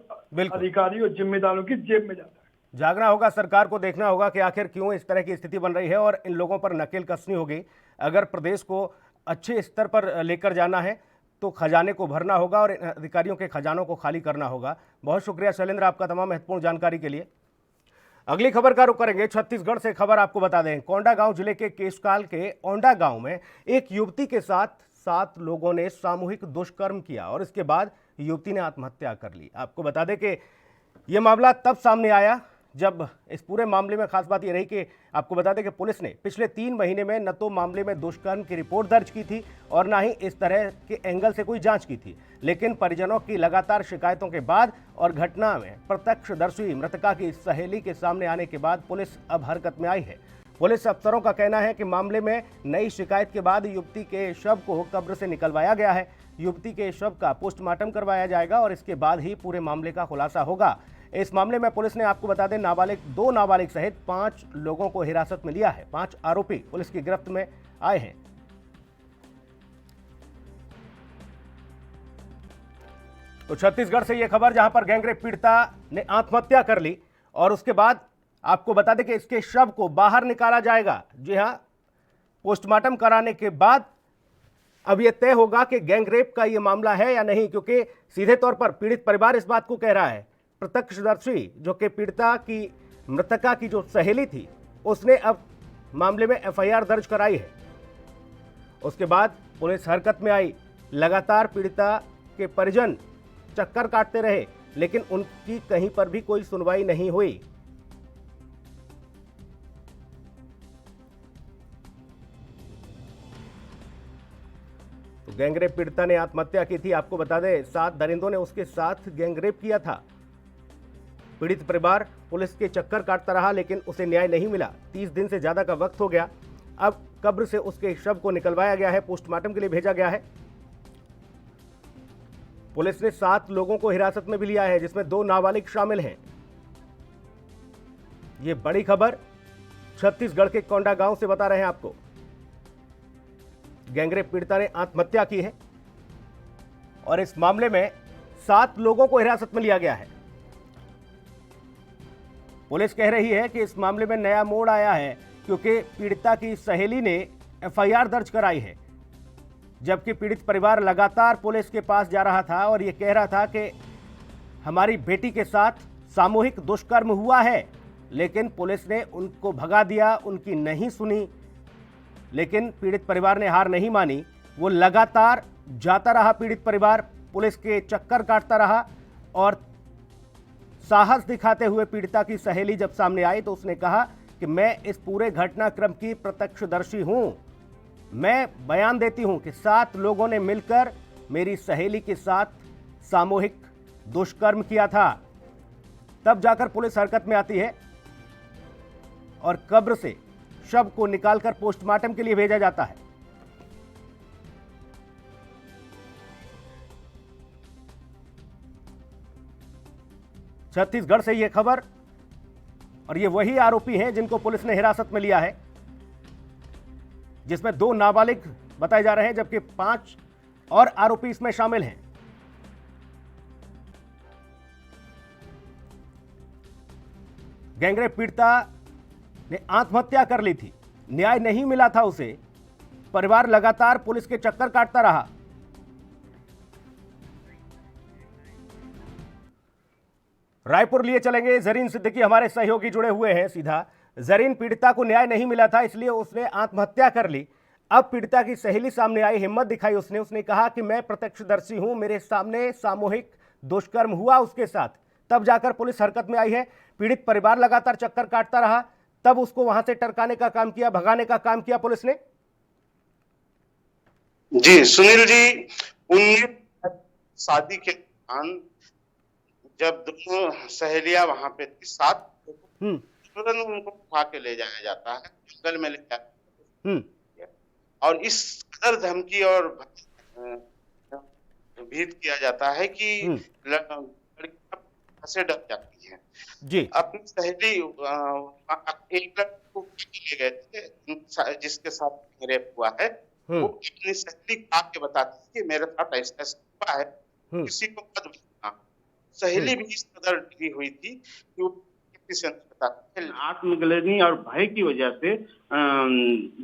अधिकारी और जिम्मेदारों की जेब में जाता है। जागना होगा, सरकार को देखना होगा कि आखिर क्यों इस तरह की स्थिति बन रही है और इन लोगों पर नकेल कसनी होगी। अगर प्रदेश को अच्छे स्तर पर लेकर जाना है तो खजाने को भरना होगा और इन अधिकारियों के खजानों को खाली करना होगा। बहुत शुक्रिया शैलेंद्र आपका तमाम महत्वपूर्ण जानकारी के लिए। अगली खबर का रुख करेंगे। छत्तीसगढ़ से खबर आपको बता दें, कोंडागांव जिले के केशकाल के औंडा गांव में एक युवती के साथ 7 लोगों ने सामूहिक दुष्कर्म किया और इसके बाद युवती ने आत्महत्या कर ली। आपको बता दें कि यह मामला तब सामने आया जब इस पूरे मामले में खास बात यह रही कि आपको बता दें कि पुलिस ने पिछले 3 महीने में न तो मामले में दुष्कर्म की रिपोर्ट दर्ज की थी और ना ही इस तरह के एंगल से कोई जांच की थी, लेकिन परिजनों की लगातार शिकायतों के बाद और घटना में प्रत्यक्षदर्शी मृतका की सहेली के सामने आने के बाद पुलिस अब हरकत में आई है। पुलिस अफसरों का कहना है कि मामले में नई शिकायत के बाद युवती के शव को कब्र से निकलवाया गया है। युवती के शव का पोस्टमार्टम करवाया जाएगा और इसके बाद ही पूरे मामले का खुलासा होगा। इस मामले में पुलिस ने आपको बता दें 2 नाबालिग सहित 5 लोगों को हिरासत में लिया है। 5 आरोपी पुलिस की गिरफ्त में आए हैं। तो छत्तीसगढ़ से यह खबर, जहां पर गैंगरेप पीड़िता ने आत्महत्या कर ली और उसके बाद आपको बता दें कि इसके शव को बाहर निकाला जाएगा। जी हां, पोस्टमार्टम कराने के बाद अब यह तय होगा कि गैंगरेप का यह मामला है या नहीं, क्योंकि सीधे तौर पर पीड़ित परिवार इस बात को कह रहा है। प्रत्यक्षदर्शी जो कि पीड़िता की मृतका की जो सहेली थी उसने अब मामले में एफआईआर दर्ज कराई है। उसके बाद पुलिस हरकत में आई। लगातार पीड़िता के परिजन चक्कर काटते रहे, लेकिन उनकी कहीं पर भी कोई सुनवाई नहीं हुई। तो गैंगरेप पीड़िता ने आत्महत्या की थी। आपको बता दें 7 दरिंदों ने उसके साथ गैंगरेप किया था। पीड़ित परिवार पुलिस के चक्कर काटता रहा, लेकिन उसे न्याय नहीं मिला। 30 दिन से ज्यादा का वक्त हो गया। अब कब्र से उसके शव को निकलवाया गया है, पोस्टमार्टम के लिए भेजा गया है। पुलिस ने 7 लोगों को हिरासत में भी लिया है, जिसमें 2 नाबालिग शामिल हैं। ये बड़ी खबर छत्तीसगढ़ के कोंडागांव से बता रहे हैं आपको। गैंगरेप पीड़िता ने आत्महत्या की है और इस मामले में 7 लोगों को हिरासत में लिया गया है। पुलिस कह रही है कि इस मामले में नया मोड़ आया है क्योंकि पीड़िता की सहेली ने एफआईआर दर्ज कराई है, जबकि पीड़ित परिवार लगातार पुलिस के पास जा रहा था और यह कह रहा था कि हमारी बेटी के साथ सामूहिक दुष्कर्म हुआ है, लेकिन पुलिस ने उनको भगा दिया, उनकी नहीं सुनी। लेकिन पीड़ित परिवार ने हार नहीं मानी, वो लगातार जाता रहा। पीड़ित परिवार पुलिस के चक्कर काटता रहा और साहस दिखाते हुए पीड़िता की सहेली जब सामने आई तो उसने कहा कि मैं इस पूरे घटनाक्रम की प्रत्यक्षदर्शी हूं। मैं बयान देती हूं कि 7 लोगों ने मिलकर मेरी सहेली के साथ सामूहिक दुष्कर्म किया था। तब जाकर पुलिस हरकत में आती है और कब्र से शव को निकालकर पोस्टमार्टम के लिए भेजा जाता है। छत्तीसगढ़ से यह खबर, और ये वही आरोपी हैं जिनको पुलिस ने हिरासत में लिया है, जिसमें 2 नाबालिग बताए जा रहे हैं जबकि 5 और आरोपी इसमें शामिल हैं। गैंगरेप पीड़िता ने आत्महत्या कर ली थी, न्याय नहीं मिला था उसे, परिवार लगातार पुलिस के चक्कर काटता रहा। रायपुर लिए चलेंगे, जरीन सिद्दीकी हमारे सहयोगी जुड़े हुए हैं सीधा। जरीन, पीड़िता को न्याय नहीं मिला था इसलिए उसने आत्महत्या कर ली। अब पीड़िता की सहेली सामने आई, हिम्मत दिखाई उसने कहा कि मैं प्रत्यक्षदर्शी हूं, मेरे सामने सामूहिक दुष्कर्म हुआ उसके साथ। तब जाकर पुलिस हरकत में आई है। पीड़ित परिवार लगातार चक्कर काटता रहा, तब उसको वहां से टरकाने का काम किया, भगाने का काम किया पुलिस ने। जी सुनील जी, 19 शादी के दौरान जब दोनों सहेलियां वहां पे थी, 7 तुरंत उनको उठा के ले जाया जाता है, जंगल में ले जाता है और इस कदर धमकी और भीत किया जाता है कि लड़कियां से डर जाती है। जी, अपनी सहेली एक लड़के को ले गए थे जिसके साथ रेप हुआ है, वो अपनी सहेली को आके बताती है कि मेरे साथ ऐसा हुआ है, किसी को मत बताना। सहेली भी इस कदर डरी हुई थी कि वो किसी से नहीं बताती। आत्मग्लानि और भय की वजह से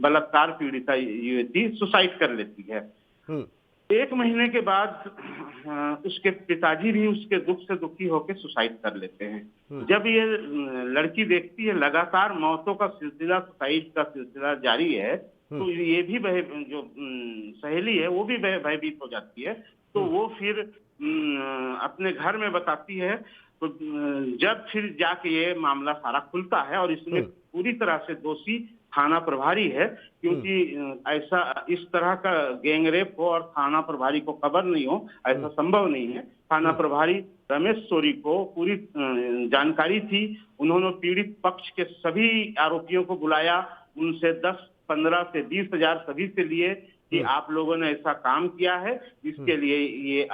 बलात्कार पीड़िता युवती सुसाइड कर लेती है। 1 महीने के बाद उसके पिताजी भी उसके दुख से दुखी होकर सुसाइड कर लेते हैं। जब ये लड़की देखती है लगातार मौतों का सिलसिला, सुसाइड का सिलसिला जारी है, तो ये भी जो सहेली है वो भी भयभीत हो जाती है। तो वो फिर अपने घर में बताती है। तो जब फिर जाके ये मामला सारा खुलता है और इसमें पूरी तरह से दोषी थाना प्रभारी है, क्योंकि ऐसा इस तरह का गैंगरेप हो और थाना प्रभारी को खबर नहीं हो, ऐसा संभव नहीं है। थाना प्रभारी रमेश सोरी को पूरी जानकारी थी। उन्होंने पीड़ित पक्ष के सभी आरोपियों को बुलाया, उनसे 10, 15 से 20 हजार सभी से लिए कि आप लोगों ने ऐसा काम किया है, इसके लिए ये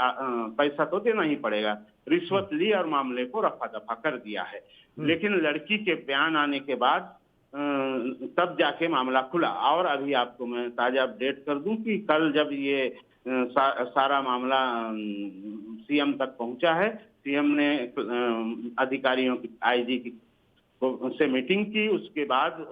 पैसा तो देना ही पड़ेगा। रिश्वत ली और मामले को रफा दफा कर दिया है। लेकिन लड़की के बयान आने के बाद तब जाके मामला खुला। और अभी आपको मैं ताजा अपडेट कर दूं कि कल जब ये सारा मामला सीएम तक पहुंचा है, सीएम ने अधिकारियों की आईजी से मीटिंग की। उसके बाद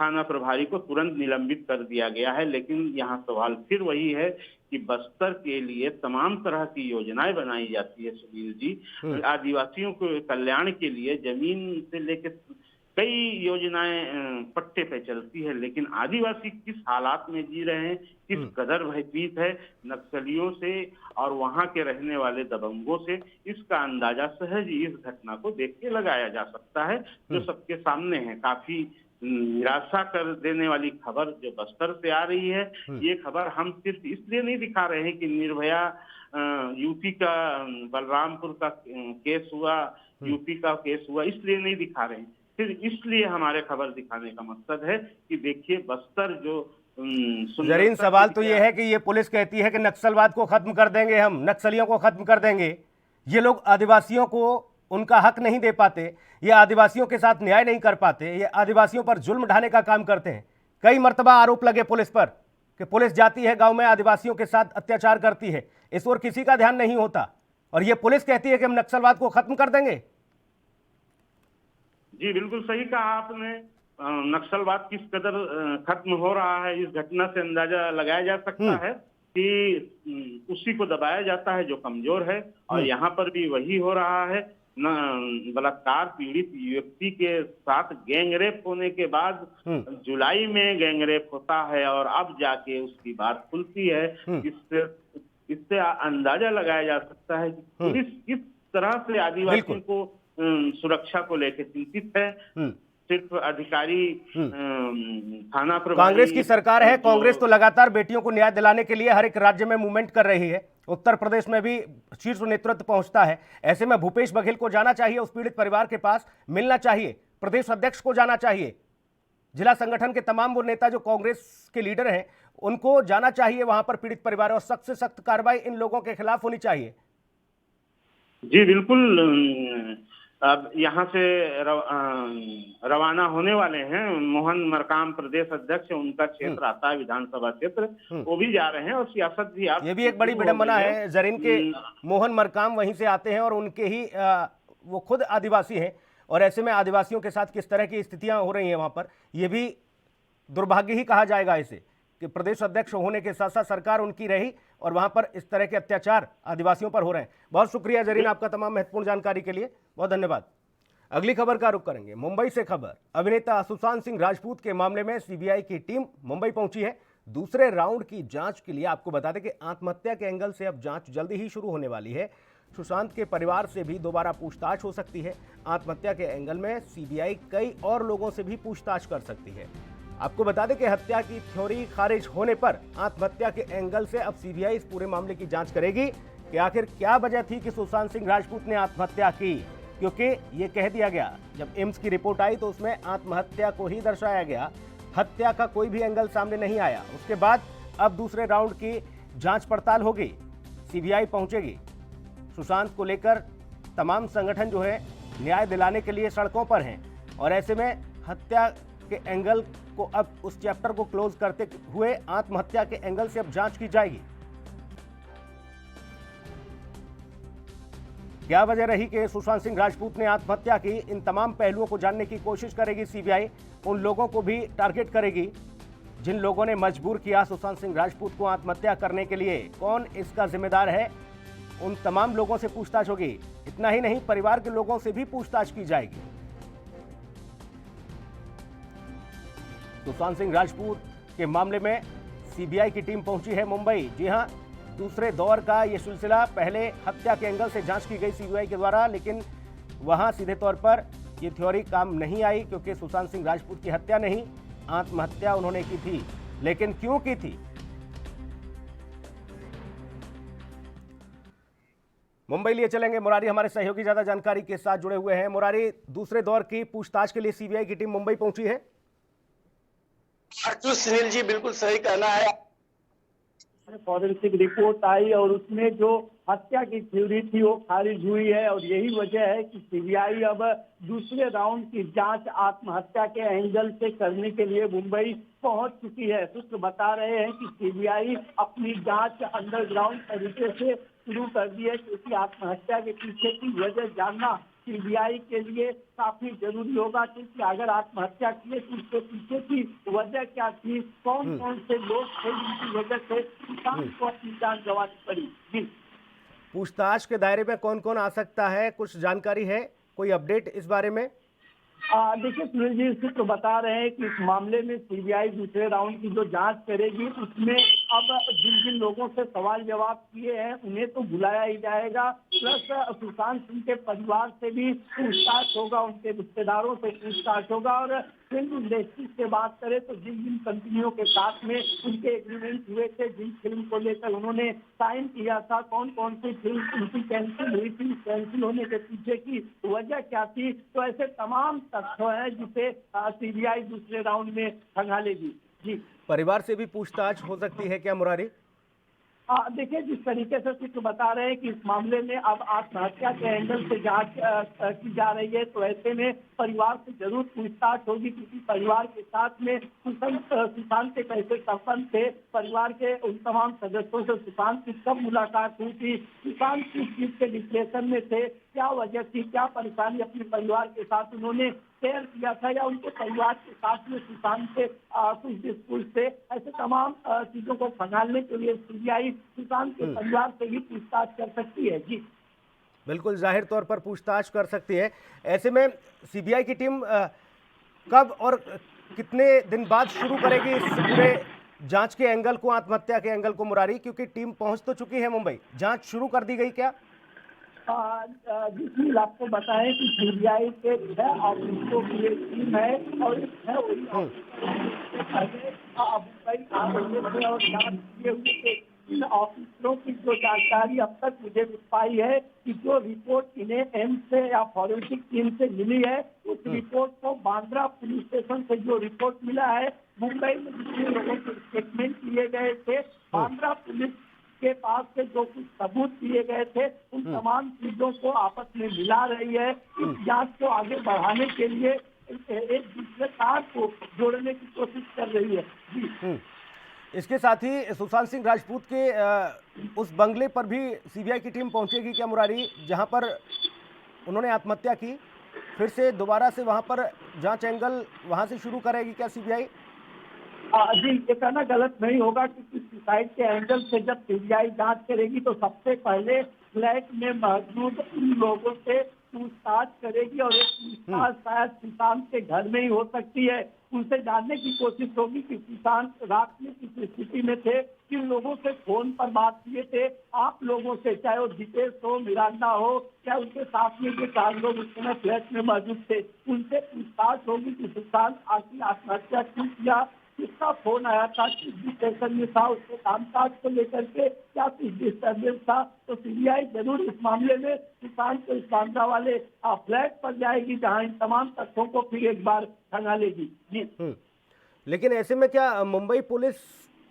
थाना प्रभारी को तुरंत निलंबित कर दिया गया है। लेकिन यहाँ सवाल फिर वही है कि बस्तर के लिए तमाम तरह की योजनाएं बनाई जाती है सुनील जी। आदिवासियों के कल्याण के लिए जमीन से लेकर कई योजनाएं पट्टे पे चलती है, लेकिन आदिवासी किस हालात में जी रहे हैं, किस कदर भयभीत है नक्सलियों से और वहां के रहने वाले दबंगों से, इसका अंदाजा सहज इस घटना को देख के लगाया जा सकता है, जो सबके सामने है। काफी निराशा कर देने वाली खबर जो बस्तर से आ रही है। ये खबर हम सिर्फ इसलिए नहीं दिखा रहे हैं कि निर्भया यूपी का बलरामपुर का केस हुआ, यूपी का केस हुआ, इसलिए नहीं दिखा रहे हैं। फिर इसलिए हमारे खबर दिखाने का मकसद है कि देखिए बस्तर जो जरीन, सवाल तो ये है कि ये पुलिस कहती है कि नक्सलवाद को खत्म कर देंगे, हम नक्सलियों को खत्म कर देंगे। ये लोग आदिवासियों को उनका हक नहीं दे पाते, ये आदिवासियों के साथ न्याय नहीं कर पाते, ये आदिवासियों पर जुल्म ढाने का काम करते हैं। कई मर्तबा आरोप लगे पुलिस पर कि पुलिस जाती है गांव में, आदिवासियों के साथ अत्याचार करती है, इस ओर किसी का ध्यान नहीं होता, और ये पुलिस कहती है कि हम नक्सलवाद को खत्म कर देंगे। जी बिल्कुल सही कहा आपने। नक्सलवाद किस कदर खत्म हो रहा है, इस घटना से अंदाजा लगाया जा सकता है कि उसी को दबाया जाता है जो कमजोर है, और यहाँ पर भी वही हो रहा है। बलात्कार पीड़ित युवती के साथ गैंगरेप होने के बाद जुलाई में गैंगरेप होता है और अब जाके उसकी बात खुलती है। इससे इससे अंदाजा लगाया जा सकता है कि पुलिस किस तरह से आदिवासियों को सुरक्षा को लेकर चिंतित है। सिर्फ अधिकारी थाना प्रभारी, कांग्रेस की सरकार है, कांग्रेस तो लगातार बेटियों को न्याय दिलाने के लिए हर एक राज्य में मूवमेंट कर रही है। उत्तर प्रदेश में भी शीर्ष नेतृत्व पहुंचता है। ऐसे में भूपेश बघेल को जाना चाहिए, उस पीड़ित परिवार के पास मिलना चाहिए, प्रदेश अध्यक्ष को जाना चाहिए, जिला संगठन के तमाम वो नेता जो कांग्रेस के लीडर हैं उनको जाना चाहिए वहां पर पीड़ित परिवार, और सख्त से सख्त कार्रवाई इन लोगों के खिलाफ होनी चाहिए। जी बिल्कुल। अब यहाँ से रवाना होने वाले हैं मोहन मरकाम, प्रदेश अध्यक्ष, उनका क्षेत्र आता है विधानसभा क्षेत्र, वो भी जा रहे हैं। और सियासत भी ये भी एक बड़ी विडंबना है, जरीन के मोहन मरकाम वहीं से आते हैं और उनके ही वो खुद आदिवासी हैं, और ऐसे में आदिवासियों के साथ किस तरह की स्थितियां हो रही हैं वहां पर, ये भी दुर्भाग्य ही कहा जाएगा इसे, कि प्रदेश अध्यक्ष होने के साथ साथ सरकार उनकी रही और वहां पर इस तरह के अत्याचार आदिवासियों पर हो रहे हैं। बहुत शुक्रिया जरीन आपका तमाम महत्वपूर्ण जानकारी के लिए, बहुत धन्यवाद। अगली खबर का रुख करेंगे मुंबई से। खबर, अभिनेता सुशांत सिंह राजपूत के मामले में सीबीआई की टीम मुंबई पहुंची है दूसरे राउंड की जांच के लिए। आपको बता दें कि आत्महत्या के एंगल से अब जांच जल्दी ही शुरू होने वाली है। सुशांत के परिवार से भी दोबारा पूछताछ हो सकती है। आत्महत्या के एंगल में सीबीआई कई और लोगों से भी पूछताछ कर सकती है। आपको बता दें कि हत्या की थ्योरी खारिज होने पर आत्महत्या के एंगल से अब सीबीआई इस पूरे मामले की जांच करेगी कि आखिर क्या वजह थी कि सुशांत सिंह राजपूत ने आत्महत्या की, क्योंकि ये कह दिया गया जब एम्स की रिपोर्ट आई तो उसमें आत्महत्या को ही दर्शाया गया, हत्या का कोई भी एंगल सामने नहीं आया। उसके बाद अब दूसरे राउंड की जांच पड़ताल होगी, सीबीआई पहुंचेगी। सुशांत को लेकर तमाम संगठन जो है न्याय दिलाने के लिए सड़कों पर हैं, और ऐसे में हत्या के एंगल को अब उस चैप्टर को क्लोज करते हुए आत्महत्या के एंगल से अब जांच की जाएगी। क्या वजह रही कि सुशांत सिंह राजपूत ने आत्महत्या की, इन तमाम पहलुओं को जानने की कोशिश करेगी सीबीआई। उन लोगों को भी टारगेट करेगी जिन लोगों ने मजबूर किया सुशांत सिंह राजपूत को आत्महत्या करने के लिए। कौन इसका जिम्मेदार है, उन तमाम लोगों से पूछताछ होगी। इतना ही नहीं, परिवार के लोगों से भी पूछताछ की जाएगी। सुशांत सिंह राजपूत के मामले में सीबीआई की टीम पहुंची है मुंबई। जी हां, दूसरे दौर का ये सिलसिला, पहले हत्या के एंगल से जांच की गई सीबीआई के द्वारा, लेकिन वहां सीधे तौर पर ये थ्योरी काम नहीं आई, क्योंकि सुशांत सिंह राजपूत की हत्या नहीं, आत्महत्या उन्होंने की थी। लेकिन क्यों की थी? मुंबई लिए चलेंगे, मुरारी हमारे सहयोगी ज्यादा जानकारी के साथ जुड़े हुए हैं। मुरारी, दूसरे दौर की पूछताछ के लिए सीबीआई की टीम मुंबई पहुंची है। सुनील जी बिल्कुल सही कहना है। फॉरेंसिक रिपोर्ट आई और उसमें जो हत्या की थ्योरी थी वो खारिज हुई है, और यही वजह है कि सीबीआई अब दूसरे राउंड की जांच आत्महत्या के एंगल से करने के लिए मुंबई पहुंच चुकी है। सूत्र बता रहे हैं कि सीबीआई अपनी जांच अंडरग्राउंड तरीके से शुरू कर दी है, क्योंकि आत्महत्या के पीछे की वजह जानना सीबीआई के लिए काफी जरूरी होगा। क्योंकि अगर आत्महत्या किए तो उसके पीछे की वजह क्या थी, कौन कौन से लोग थे जिनकी वजह से किसान को अपनी जान गंवानी पड़ी। जी, पूछताछ के दायरे में कौन कौन आ सकता है, कुछ जानकारी है, कोई अपडेट इस बारे में? देखिए सुनील जी, सूत्र बता रहे हैं कि इस मामले में सीबीआई दूसरे राउंड की जो जांच करेगी उसमें अब जिन जिन लोगों से सवाल जवाब किए हैं उन्हें तो बुलाया ही जाएगा, प्लस सुशांत सिंह के परिवार से भी पूछताछ होगा, उनके रिश्तेदारों से पूछताछ होगा। और फिल्म इंडस्ट्री से बात करें तो जिन जिन कंपनियों के साथ में उनके एग्रीमेंट हुए थे, जिन फिल्म को लेकर उन्होंने साइन किया था, कौन कौन सी फिल्म उनकी कैंसिल हुई थी, कैंसिल होने के पीछे की वजह क्या थी, तो ऐसे तमाम तथ्य है जिसे सीबीआई दूसरे राउंड में खंगालेगी। जी, परिवार से भी पूछताछ हो सकती है क्या मुरारी? देखिए, जिस तरीके से सूत्र बता रहे हैं कि इस मामले में अब आत्महत्या के एंगल से जांच की जा रही है, तो ऐसे में परिवार से जरूर पूछताछ होगी, क्योंकि परिवार के साथ में सुशांत के कैसे संबंध थे, परिवार के उन तमाम सदस्यों से सुशांत की कब मुलाकात हुई थी, सुशांत किस चीज के डिप्रेशन में थे, क्या वजह थी, क्या परेशानी अपने परिवार के साथ उन्होंने शेयर किया था, या उनके परिवार के साथ में सुशांत से कुछ डिस्प्यूट थे। ऐसे तमाम चीजों को खंगालने के लिए सीबीआई सुशांत के परिवार से भी पूछताछ कर सकती है। जी बिल्कुल, जाहिर तौर पर पूछताछ कर सकती है। ऐसे में सीबीआई की टीम कब और कितने दिन बाद शुरू करेगी इस पूरे जांच के एंगल को, आत्महत्या के एंगल को मुरारी, क्योंकि टीम पहुंच तो चुकी है मुंबई, जांच शुरू कर दी गई क्या? जिसमें आपको बताएं कि सीबीआई के 6 ऑफिसरों की एक टीम है और मुंबई आ रहे थे और जांच किए हुए थे। इन ऑफिसरों की जो जानकारी अब तक मुझे मिल पाई है कि जो रिपोर्ट इन्हें एम्स से या फॉरेंसिक टीम से मिली है, उस रिपोर्ट को बांद्रा पुलिस स्टेशन से जो रिपोर्ट मिला है, मुंबई में जितने लोगों के स्टेटमेंट लिए गए थे, बांद्रा पुलिस के पास से जो कुछ सबूत दिए गए थे, उन तमाम चीजों को आपस में मिला रही है। इस जांच को आगे बढ़ाने के लिए एक दूसरे तार को जोड़ने की कोशिश कर रही है जी। इसके साथ ही सुशांत सिंह राजपूत के उस बंगले पर भी सीबीआई की टीम पहुंचेगी क्या मुरारी, जहां पर उन्होंने आत्महत्या की? फिर से दोबारा से वहां पर जांच एंगल वहां से शुरू करेगी क्या सीबीआई? जी, ये कहना गलत नहीं होगा क्योंकि सुसाइड के एंगल से जब सीबीआई जांच करेगी तो सबसे पहले फ्लैट में मौजूद उन लोगों से पूछताछ करेगी और एक पूछताछ शायद सुशांत के घर में ही हो सकती है। उनसे जानने की कोशिश होगी कि सुशांत रात में किस स्थिति में थे, किन लोगों से फोन पर बात किए थे, आप लोगों से, चाहे वो जितेश हो, मिरांडा हो, या उनके साथ में जो 4 लोग उस समय फ्लैट में मौजूद थे, उनसे पूछताछ होगी कि सुशांत आखिर आत्महत्या क्यों किया, किसका फोन आया था, किस स्टेशन में था, उसके कामकाज को लेकर के क्या कुछ डिस्टर्बेंस था। तो सीबीआई जरूर इस मामले में सुशांत को इस बांद्रा वाले फ्लैट पर जाएगी, जहां इन तमाम तथ्यों को फिर एक बार खंगालेगी जी। लेकिन ऐसे में क्या मुंबई पुलिस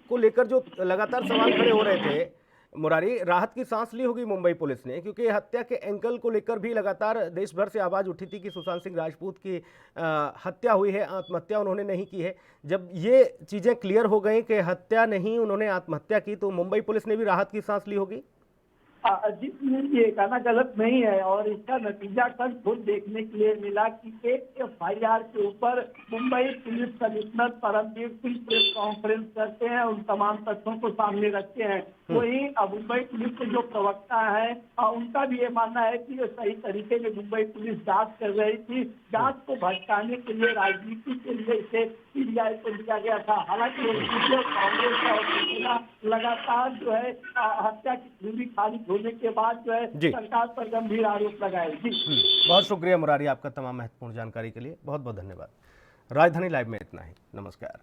को लेकर जो लगातार सवाल खड़े हो रहे थे मुरारी, राहत की सांस ली होगी मुंबई पुलिस ने, क्योंकि हत्या के एंगल को लेकर भी लगातार देश भर से आवाज उठी थी कि सुशांत सिंह राजपूत की हत्या हुई है, आत्महत्या उन्होंने नहीं की है। जब ये चीजें क्लियर हो गई कि हत्या नहीं, उन्होंने आत्महत्या की, तो मुंबई पुलिस ने भी राहत की सांस ली होगी? जी, ये कहना गलत नहीं है और इसका नतीजा कल खुद देखने के लिए मिला कि एक FIR के ऊपर Mumbai police commissioner Paramvir Singh press conference करते हैं, उन तमाम तथ्यों को सामने रखते हैं। वहीं मुंबई पुलिस के जो प्रवक्ता है उनका भी ये मानना है कि ये सही तरीके में मुंबई पुलिस जांच कर रही थी, जांच को भटकाने के लिए, राजनीति के लिए इसे सीबीआई को दिया गया था। हालांकि कांग्रेस और लगातार जो है हत्या की पूरी खारिज होने के बाद जो है सरकार पर गंभीर आरोप लगाए। बहुत शुक्रिया मुरारी आपका तमाम महत्वपूर्ण जानकारी के लिए, बहुत बहुत धन्यवाद। राजधानी लाइव में इतना ही, नमस्कार।